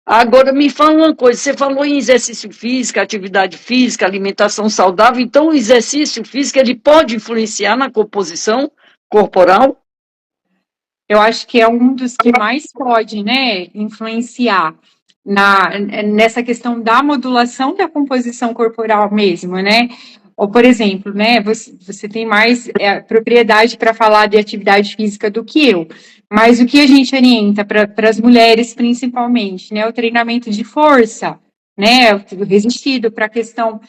Agora, me fala uma coisa, você falou em exercício físico, atividade física, alimentação saudável, então o exercício físico, ele pode influenciar na composição corporal? Eu acho que é um dos que mais pode, né, influenciar nessa questão da modulação da composição corporal mesmo, né? Ou, por exemplo, né, você tem mais propriedade para falar de atividade física do que eu, mas o que a gente orienta para as mulheres, principalmente, né, o treinamento de força, né, resistido para a questão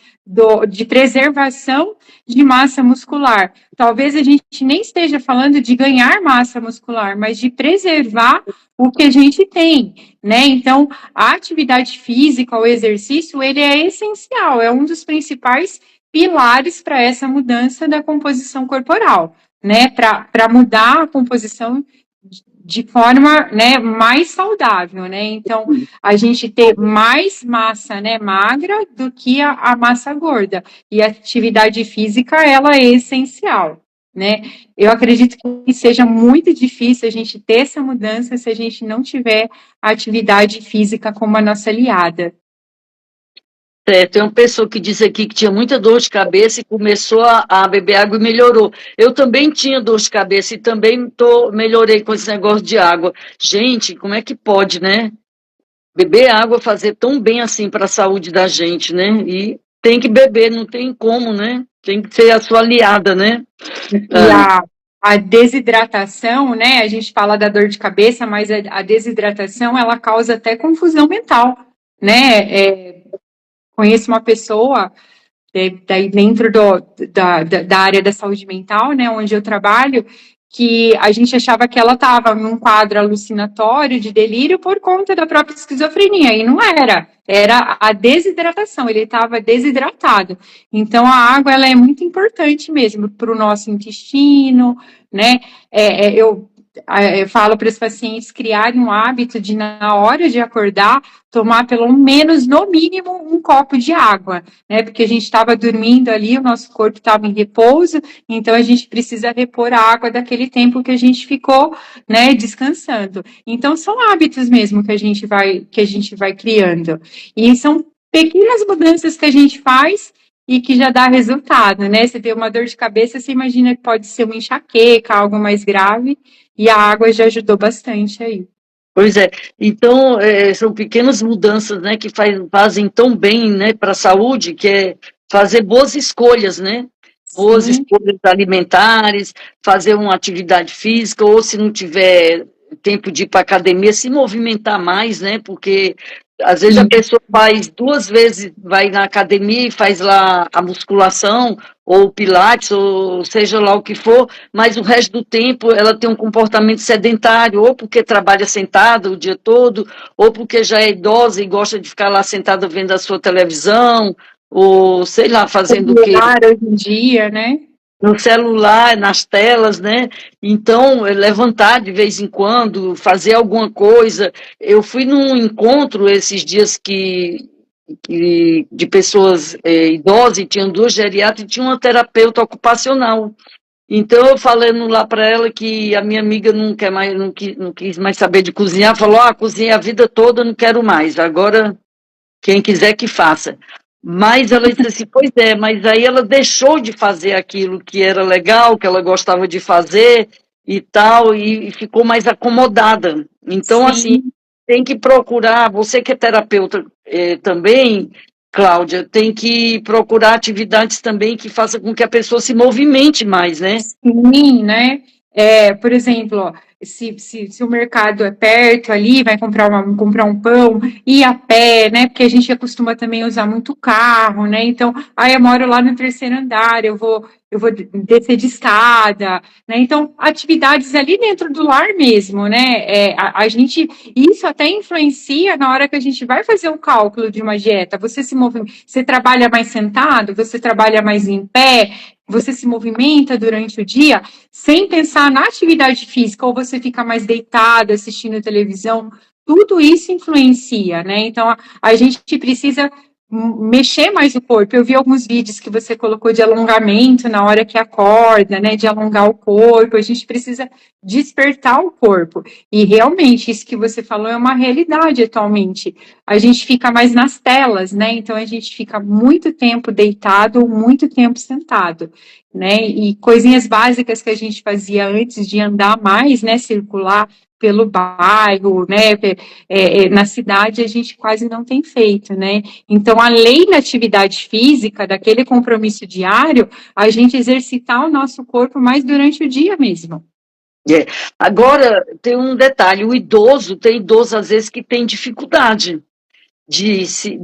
de preservação de massa muscular. Talvez a gente nem esteja falando de ganhar massa muscular, mas de preservar o que a gente tem, né? Então, a atividade física, o exercício, ele é essencial, é um dos principais pilares para essa mudança da composição corporal, né? Para mudar a composição de forma, né, mais saudável, né? Então, a gente ter mais massa, né, magra do que a massa gorda. E a atividade física, ela é essencial, né? Eu acredito que seja muito difícil a gente ter essa mudança se a gente não tiver a atividade física como a nossa aliada. Tem uma pessoa que disse aqui que tinha muita dor de cabeça e começou a beber água e melhorou. Eu também tinha dor de cabeça e também melhorei com esse negócio de água. Gente, como é que pode, né? Beber água fazer tão bem assim para a saúde da gente, né? E tem que beber, não tem como, né? Tem que ser a sua aliada, né? E a desidratação, né? A gente fala da dor de cabeça, mas a desidratação ela causa até confusão mental, né? Conheço uma pessoa daí dentro da área da saúde mental, né, onde eu trabalho, que a gente achava que ela estava num quadro alucinatório de delírio por conta da própria esquizofrenia, e não era a desidratação, ele estava desidratado. Então, a água, ela é muito importante mesmo para o nosso intestino, né, eu falo para os pacientes criarem um hábito de, na hora de acordar, tomar pelo menos, no mínimo, um copo de água, né? Porque a gente estava dormindo ali, o nosso corpo estava em repouso, então a gente precisa repor a água daquele tempo que a gente ficou, né, descansando. Então, são hábitos mesmo que a gente vai criando. E são pequenas mudanças que a gente faz e que já dá resultado, né? Você tem uma dor de cabeça, você imagina que pode ser uma enxaqueca, algo mais grave, e a água já ajudou bastante aí. Pois é, então são pequenas mudanças, né, que fazem tão bem, né, para a saúde, que é fazer boas escolhas, né, boas Sim, escolhas alimentares, fazer uma atividade física, ou se não tiver tempo de ir para academia, se movimentar mais, né, porque às vezes a sim, pessoa faz 2 vezes, vai na academia e faz lá a musculação, ou o pilates, ou seja lá o que for, mas o resto do tempo ela tem um comportamento sedentário, ou porque trabalha sentada o dia todo, ou porque já é idosa e gosta de ficar lá sentada vendo a sua televisão, ou sei lá, fazendo o quê? celular hoje em dia, né? No celular, nas telas, né? Então, levantar de vez em quando, fazer alguma coisa. Eu fui num encontro esses dias de pessoas idosas, e tinham 2 geriatras e tinha uma terapeuta ocupacional. Então, eu falando lá para ela que a minha amiga não quer mais, não quis mais saber de cozinhar, falou: cozinhei a vida toda, não quero mais. Agora, quem quiser que faça. Mas ela disse assim: pois é, mas aí ela deixou de fazer aquilo que era legal, que ela gostava de fazer e tal, e ficou mais acomodada. Então, assim, Sim, tem que procurar, você que é terapeuta também, Cláudia, tem que procurar atividades também que façam com que a pessoa se movimente mais, né? sim, né? Por exemplo, ó, se o mercado é perto ali, vai comprar um pão, ir a pé, né? Porque a gente acostuma também usar muito carro, né? Então, eu moro lá no terceiro andar, eu vou descer de escada, né? Então, atividades ali dentro do lar mesmo, né? A gente, isso até influencia na hora que a gente vai fazer o cálculo de uma dieta. Você se move, você trabalha mais sentado, você trabalha mais em pé, você se movimenta durante o dia sem pensar na atividade física, ou você fica mais deitado assistindo televisão, tudo isso influencia, né? Então, a gente precisa mexer mais o corpo. Eu vi alguns vídeos que você colocou de alongamento na hora que acorda, né? De alongar o corpo. A gente precisa despertar o corpo. E realmente, isso que você falou é uma realidade atualmente. A gente fica mais nas telas, né? Então a gente fica muito tempo deitado ou muito tempo sentado, né? E coisinhas básicas que a gente fazia antes de andar mais, né? Circular pelo bairro, né? Na cidade a gente quase não tem feito, né? Então, além da atividade física, daquele compromisso diário, a gente exercitar o nosso corpo mais durante o dia mesmo. É. Agora, tem um detalhe: tem idoso às vezes que tem dificuldade de se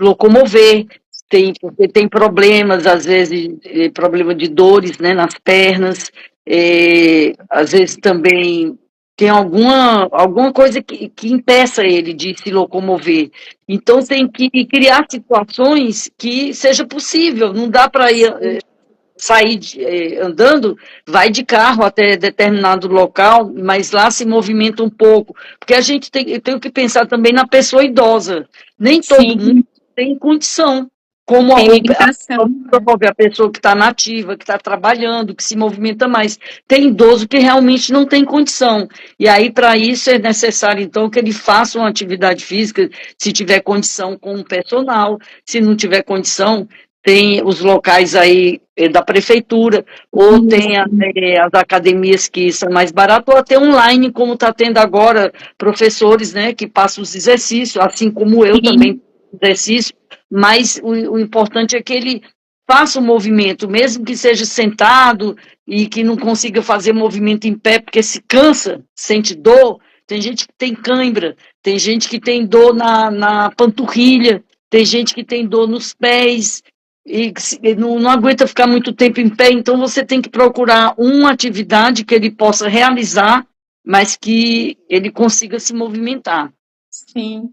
locomover, porque tem problemas, às vezes, problema de dores, né, nas pernas, às vezes também tem alguma coisa que impeça ele de se locomover. Então, tem que criar situações que seja possível, não dá para ir sair andando, vai de carro até determinado local, mas lá se movimenta um pouco, porque a gente tem que pensar também na pessoa idosa. Nem todo mundo Sim, tem condição, como tem limitação, né? a pessoa que está nativa, que está trabalhando, que se movimenta mais. Tem idoso que realmente não tem condição. E aí, para isso, é necessário, então, que ele faça uma atividade física, se tiver condição com um personal, se não tiver condição, tem os locais aí da prefeitura, ou tem as academias que são mais baratas, ou até online, como está tendo agora, professores, né, que passam os exercícios, assim como eu também Sim, exercício, mas o importante é que ele faça o movimento, mesmo que seja sentado e que não consiga fazer movimento em pé, porque se cansa, sente dor. Tem gente que tem cãibra, tem gente que tem dor na panturrilha, tem gente que tem dor nos pés, e não aguenta ficar muito tempo em pé, então você tem que procurar uma atividade que ele possa realizar, mas que ele consiga se movimentar. sim.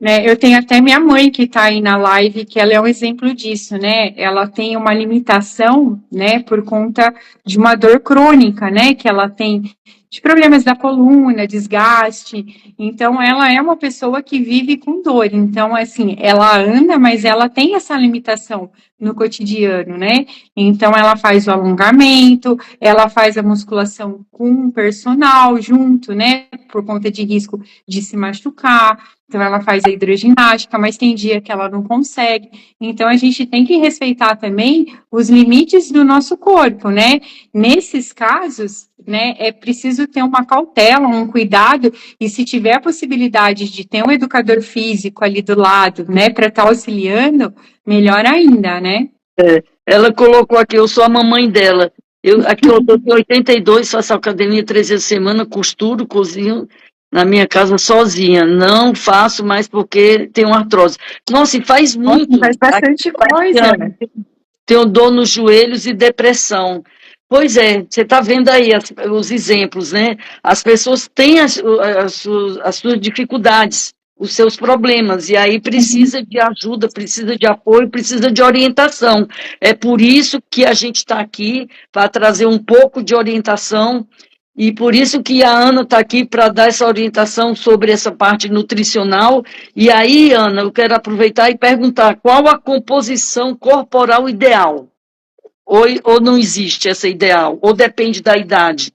Né, eu tenho até minha mãe que está aí na live, que ela é um exemplo disso, né? Ela tem uma limitação, né, por conta de uma dor crônica, né, que ela tem de problemas da coluna, desgaste. Então, ela é uma pessoa que vive com dor. Então, assim, ela anda, mas ela tem essa limitação no cotidiano, né? Então, ela faz o alongamento, ela faz a musculação com um personal junto, né? Por conta de risco de se machucar. Então, ela faz a hidroginástica, mas tem dia que ela não consegue. Então, a gente tem que respeitar também os limites do nosso corpo, né? Nesses casos, né, é preciso ter uma cautela, um cuidado, e se tiver a possibilidade de ter um educador físico ali do lado, né, para estar auxiliando, melhor ainda, né? Ela colocou aqui, eu sou a mamãe dela. Aqui eu estou com 82, faço academia 3 vezes a semana, costuro, cozinho na minha casa sozinha. Não faço mais porque tenho artrose. Nossa, e faz muito. Faz bastante coisa, né? Tenho dor nos joelhos e depressão. Pois é, você está vendo aí os exemplos, né? As pessoas têm as suas dificuldades, os seus problemas, e aí precisa de ajuda, precisa de apoio, precisa de orientação. É por isso que a gente está aqui, para trazer um pouco de orientação, e por isso que a Ana está aqui para dar essa orientação sobre essa parte nutricional. E aí, Ana, eu quero aproveitar e perguntar qual a composição corporal ideal? Ou não existe essa ideal? Ou depende da idade?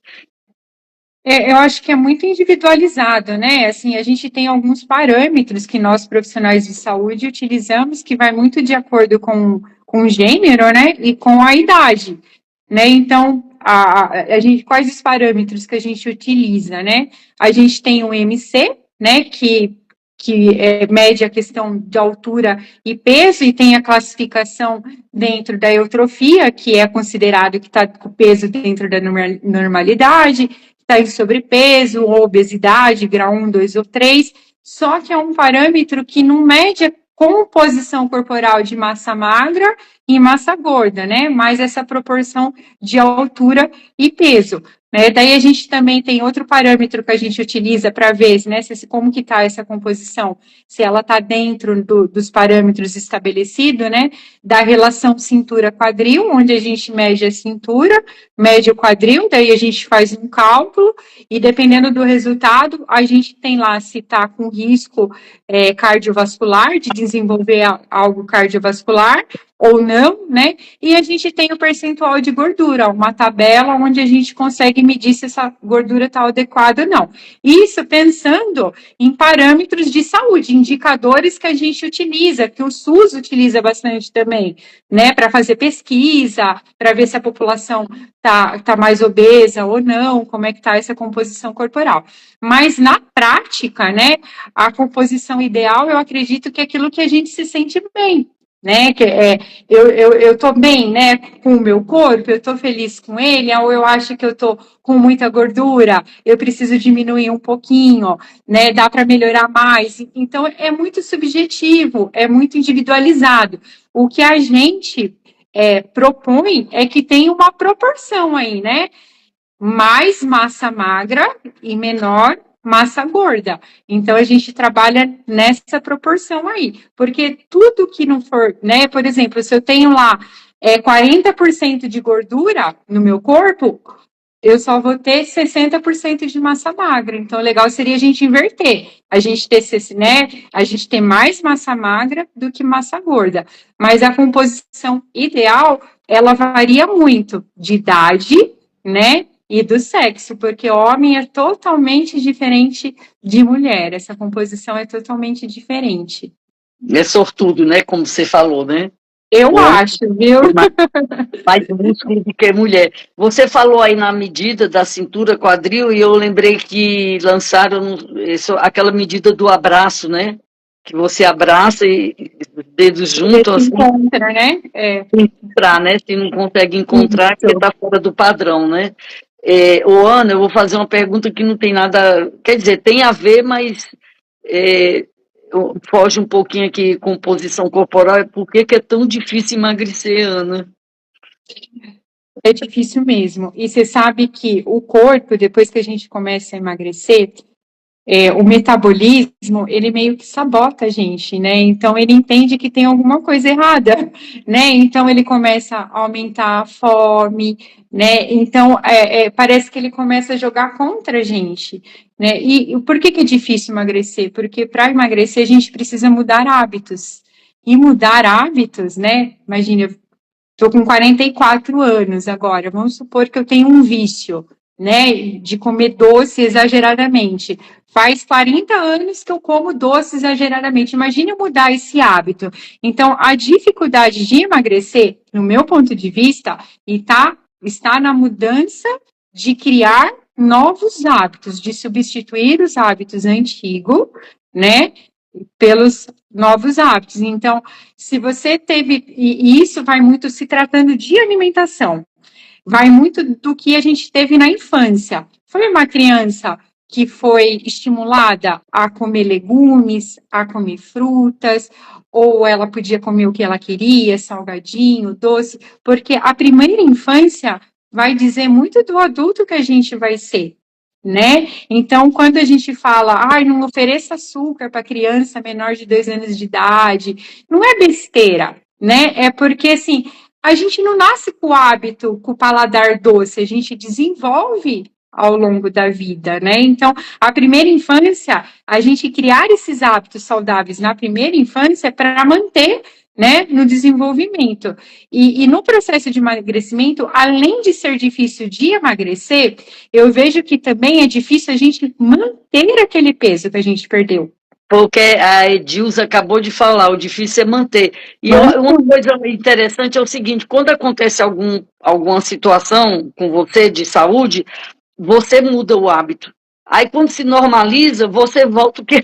Eu acho que é muito individualizado, né? Assim, a gente tem alguns parâmetros que nós, profissionais de saúde, utilizamos que vai muito de acordo com o gênero, né? E com a idade, né? Então, a gente, quais os parâmetros que a gente utiliza, né? A gente tem o MC, né? Que mede a questão de altura e peso e tem a classificação dentro da eutrofia, que é considerado que está com o peso dentro da normalidade, está em sobrepeso ou obesidade, grau 1, 2 ou 3, só que é um parâmetro que não mede a composição corporal de massa magra e massa gorda, né? Mais essa proporção de altura e peso. Né? Daí a gente também tem outro parâmetro que a gente utiliza para ver, né, como que está essa composição, se ela está dentro dos parâmetros estabelecidos, né, da relação cintura-quadril, onde a gente mede a cintura, mede o quadril, daí a gente faz um cálculo, e dependendo do resultado, a gente tem lá se está com risco cardiovascular, de desenvolver algo cardiovascular, ou não, né? E a gente tem o percentual de gordura, uma tabela onde a gente consegue medir se essa gordura está adequada ou não. Isso pensando em parâmetros de saúde, indicadores que a gente utiliza, que o SUS utiliza bastante também, né? Para fazer pesquisa, para ver se a população tá mais obesa ou não, como é que está essa composição corporal. Mas na prática, né? A composição ideal, eu acredito que é aquilo que a gente se sente bem, né? Eu tô bem, né, com o meu corpo, eu tô feliz com ele, ou eu acho que eu tô com muita gordura, eu preciso diminuir um pouquinho, né? Dá para melhorar mais. Então é muito subjetivo, é muito individualizado. O que a gente propõe é que tem uma proporção aí, né? Mais massa magra e menor massa gorda. Então, a gente trabalha nessa proporção aí. Porque tudo que não for, né? Por exemplo, se eu tenho lá 40% de gordura no meu corpo, eu só vou ter 60% de massa magra. Então, o legal seria a gente inverter. A gente ter, né? A gente ter mais massa magra do que massa gorda. Mas a composição ideal, ela varia muito de idade, né? E do sexo, porque homem é totalmente diferente de mulher. Essa composição é totalmente diferente. É sortudo, né? Como você falou, né? Eu acho, viu? Mais músculo do que mulher. Você falou aí na medida da cintura, quadril, e eu lembrei que lançaram aquela medida do abraço, né? Que você abraça e os dedos juntos. Assim, encontra, né? Encontrar, né? Se não consegue encontrar, porque está fora do padrão, né? Ana, eu vou fazer uma pergunta que não tem nada. Quer dizer, tem a ver, mas foge um pouquinho aqui com posição corporal. Por que é tão difícil emagrecer, Ana? É difícil mesmo. E você sabe que o corpo, depois que a gente começa a emagrecer, o metabolismo, ele meio que sabota a gente, né? Então, ele entende que tem alguma coisa errada, né? Então, ele começa a aumentar a fome, né? Então, parece que ele começa a jogar contra a gente, né? E por que é difícil emagrecer? Porque para emagrecer, a gente precisa mudar hábitos. E mudar hábitos, né? Imagina, eu estou com 44 anos agora, vamos supor que eu tenho um vício, né, de comer doce exageradamente. Faz 40 anos que eu como doce exageradamente. Imagine eu mudar esse hábito. Então, a dificuldade de emagrecer, no meu ponto de vista, está na mudança de criar novos hábitos, de substituir os hábitos antigos, né, pelos novos hábitos. Então, se você teve, e isso vai muito se tratando de alimentação, vai muito do que a gente teve na infância. Foi uma criança que foi estimulada a comer legumes, a comer frutas, ou ela podia comer o que ela queria, salgadinho, doce, porque a primeira infância vai dizer muito do adulto que a gente vai ser, né? Então, quando a gente fala, ai, não ofereça açúcar para criança menor de 2 anos de idade, não é besteira, né? É porque, assim, a gente não nasce com o hábito, com o paladar doce, a gente desenvolve ao longo da vida, né? Então, a primeira infância, a gente criar esses hábitos saudáveis na primeira infância para manter, né, no desenvolvimento. E no processo de emagrecimento, além de ser difícil de emagrecer, eu vejo que também é difícil a gente manter aquele peso que a gente perdeu. Porque a Edilza acabou de falar, o difícil é manter. E uma coisa interessante é o seguinte, quando acontece alguma situação com você de saúde, você muda o hábito. Aí quando se normaliza, você volta o que.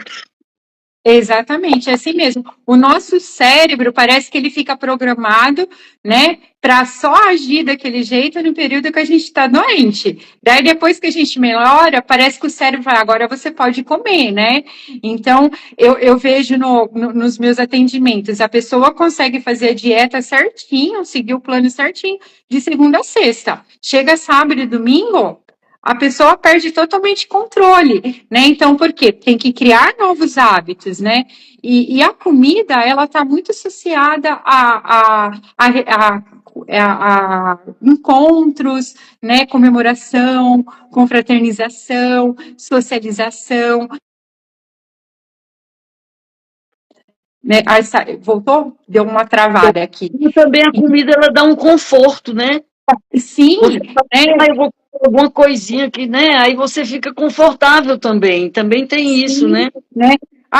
Exatamente, é assim mesmo. O nosso cérebro parece que ele fica programado, né, para só agir daquele jeito no período que a gente está doente. Daí, depois que a gente melhora, parece que o cérebro fala, agora você pode comer, né? Então, eu vejo nos meus atendimentos, a pessoa consegue fazer a dieta certinho, seguir o plano certinho, de segunda a sexta. Chega sábado e domingo, a pessoa perde totalmente controle, né? Então, por quê? Tem que criar novos hábitos, né? E a comida, ela está muito associada a encontros, né? Comemoração, confraternização, socialização, né? Voltou? Deu uma travada aqui. E também a comida, ela dá um conforto, né? Sim, Você fala, né? eu vou comer alguma coisinha aqui, né? Aí você fica confortável também. Também tem isso, Sim, né? né?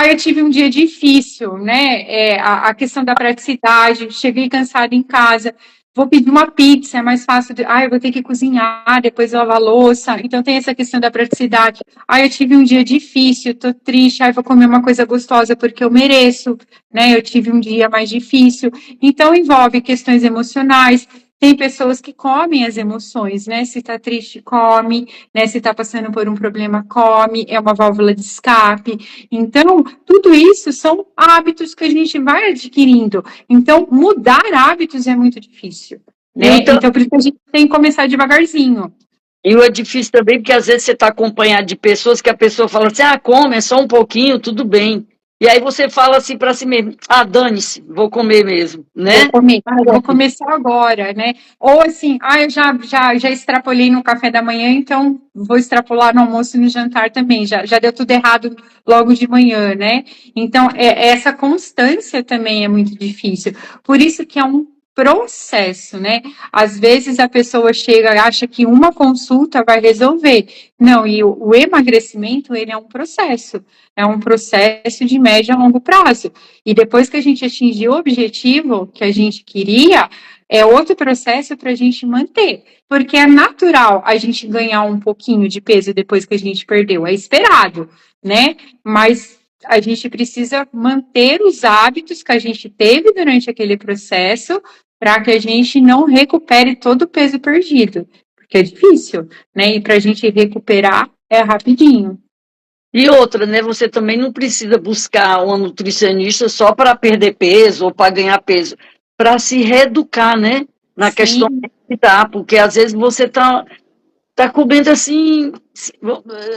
Eu tive um dia difícil, né? A questão da praticidade, cheguei cansada em casa, vou pedir uma pizza, é mais fácil eu vou ter que cozinhar, depois lavar a louça, então tem essa questão da praticidade. Eu tive um dia difícil, tô triste, vou comer uma coisa gostosa porque eu mereço, né? Eu tive um dia mais difícil, então envolve questões emocionais. Tem pessoas que comem as emoções, né? Se tá triste, come, né? Se está passando por um problema, come, é uma válvula de escape. Então, tudo isso são hábitos que a gente vai adquirindo. Então, mudar hábitos é muito difícil, né? Então, por isso que a gente tem que começar devagarzinho. E é difícil também, porque às vezes você está acompanhado de pessoas que a pessoa fala assim, come, é só um pouquinho, tudo bem. E aí você fala assim para si mesmo, dane-se, vou comer mesmo, né? Vou começar agora, né? Ou assim, eu já extrapolei no café da manhã, então vou extrapolar no almoço e no jantar também. Já deu tudo errado logo de manhã, né? Então, essa constância também é muito difícil. Por isso que é um processo, né? Às vezes a pessoa chega e acha que uma consulta vai resolver. Não, e o emagrecimento, ele é um processo de médio a longo prazo. E depois que a gente atingir o objetivo que a gente queria, é outro processo para a gente manter. Porque é natural a gente ganhar um pouquinho de peso depois que a gente perdeu, é esperado, né? Mas a gente precisa manter os hábitos que a gente teve durante aquele processo para que a gente não recupere todo o peso perdido. Porque é difícil, né? E para a gente recuperar é rapidinho. E outra, né? Você também não precisa buscar uma nutricionista só para perder peso ou para ganhar peso, para se reeducar, né? Na Sim. questão alimentar, porque às vezes você tá tá comendo assim,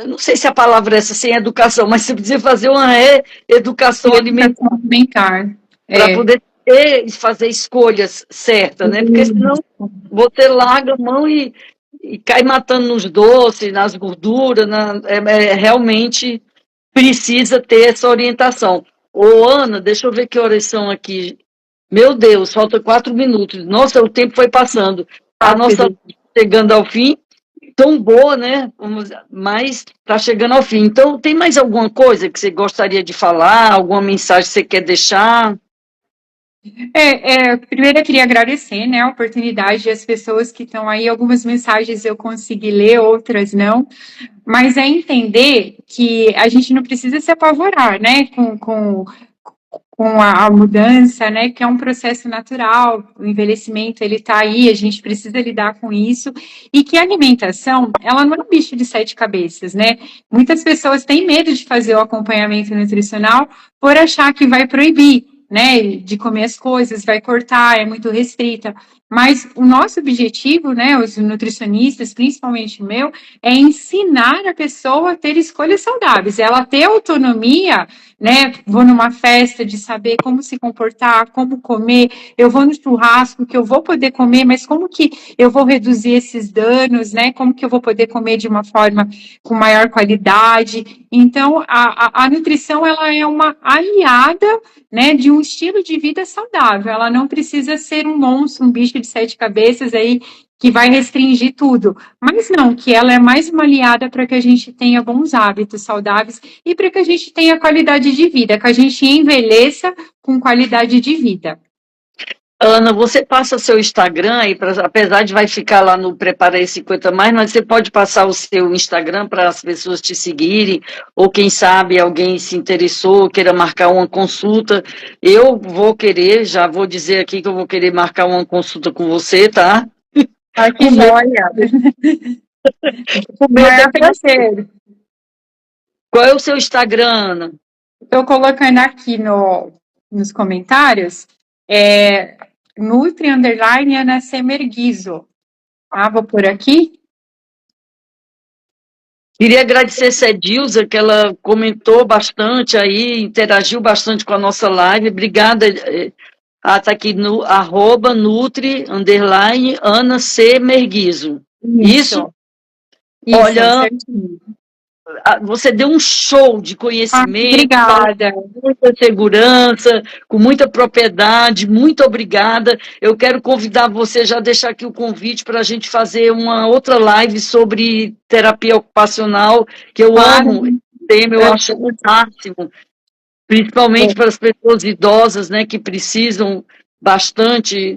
não sei se a palavra é essa, sem educação, mas você precisa fazer uma reeducação alimentar Educação alimentar. para É. poder ter, fazer escolhas certas, né? Porque senão você larga a mão e cai matando nos doces, nas gorduras, realmente precisa ter essa orientação. Ô, Ana, deixa eu ver que horas são aqui. Meu Deus, falta 4 minutos. Nossa, o tempo foi passando. A nossa Rápido. chegando ao fim, tão boa, né? Mas está chegando ao fim. Então, tem mais alguma coisa que você gostaria de falar? Alguma mensagem que você quer deixar? Primeiro eu queria agradecer, né, a oportunidade, as pessoas que estão aí, algumas mensagens eu consegui ler, outras não, mas é entender que a gente não precisa se apavorar, né, com a mudança, né, que é um processo natural, o envelhecimento, ele está aí, a gente precisa lidar com isso, e que a alimentação, ela não é um bicho de sete cabeças, né, muitas pessoas têm medo de fazer o acompanhamento nutricional por achar que vai proibir, né, de comer as coisas, vai cortar, é muito restrita, mas o nosso objetivo, né, os nutricionistas, principalmente o meu, é ensinar a pessoa a ter escolhas saudáveis, ela ter autonomia, né? Vou numa festa de saber como se comportar, como comer, eu vou no churrasco que eu vou poder comer, mas como que eu vou reduzir esses danos, né? Como que eu vou poder comer de uma forma com maior qualidade? Então, a nutrição, ela é uma aliada, né, de um estilo de vida saudável, ela não precisa ser um monstro, um bicho de sete cabeças aí, que vai restringir tudo, mas não, que ela é mais uma aliada para que a gente tenha bons hábitos saudáveis e para que a gente tenha qualidade de vida, que a gente envelheça com qualidade de vida. Ana, você passa seu Instagram aí, apesar de vai ficar lá no Preparei 50 mais, mas você pode passar o seu Instagram para as pessoas te seguirem, ou quem sabe alguém se interessou, queira marcar uma consulta. Eu vou querer, já vou dizer aqui que eu vou querer marcar uma consulta com você, tá? Ah, que joia! O meu Maior é prazer. Qual é o seu Instagram, Ana? Estou colocando aqui nos comentários, Nutri Underline Ana Semerguizo. Ah, vou por aqui. Queria agradecer a Cedilza, que ela comentou bastante aí, interagiu bastante com a nossa live. Obrigada. Está aqui no @nutri underline Ana C. Merguizo. Isso? Isso, Olha, certinho. você deu um show de Ah, conhecimento, falou obrigada. com muita segurança, com muita propriedade. Muito obrigada. Eu quero convidar você, já deixar aqui o convite para a gente fazer uma outra live sobre terapia ocupacional, que eu Claro. amo esse tema, eu acho o máximo, principalmente para as pessoas idosas, né, que precisam bastante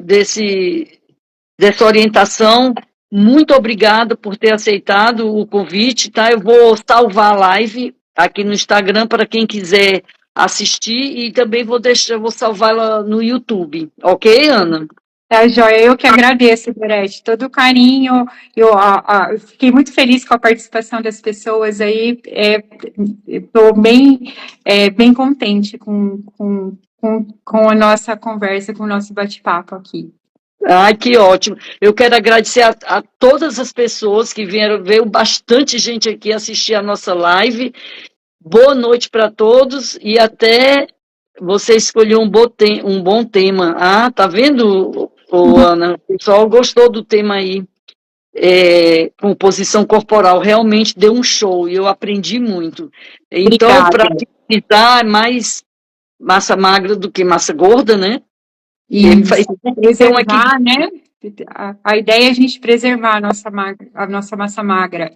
dessa orientação. Muito obrigada por ter aceitado o convite, tá? Eu vou salvar a live aqui no Instagram para quem quiser assistir e também vou salvá-la no YouTube, ok, Ana? Tá, joia. Eu que agradeço, Gorete, todo o carinho. Eu fiquei muito feliz com a participação das pessoas aí. Estou bem contente com a nossa conversa, com o nosso bate-papo aqui. Ai, que ótimo. Eu quero agradecer a todas as pessoas que vieram, veio bastante gente aqui assistir a nossa live. Boa noite para todos e até você escolheu um bom tema. Ah, tá vendo, Ana? O pessoal gostou do tema aí. Composição corporal, realmente deu um show e eu aprendi muito. Então, Obrigada. para finalizar, mais massa magra do que massa gorda, né? Isso, Então, aqui preservar, né? A ideia é a gente preservar a nossa massa magra.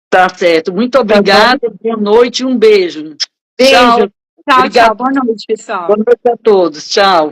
tá certo. Muito Tá bom? obrigada, boa noite e um beijo. Tchau. Beijo. Tchau, Obrigada. tchau. Boa noite, pessoal. Boa noite a todos. Tchau.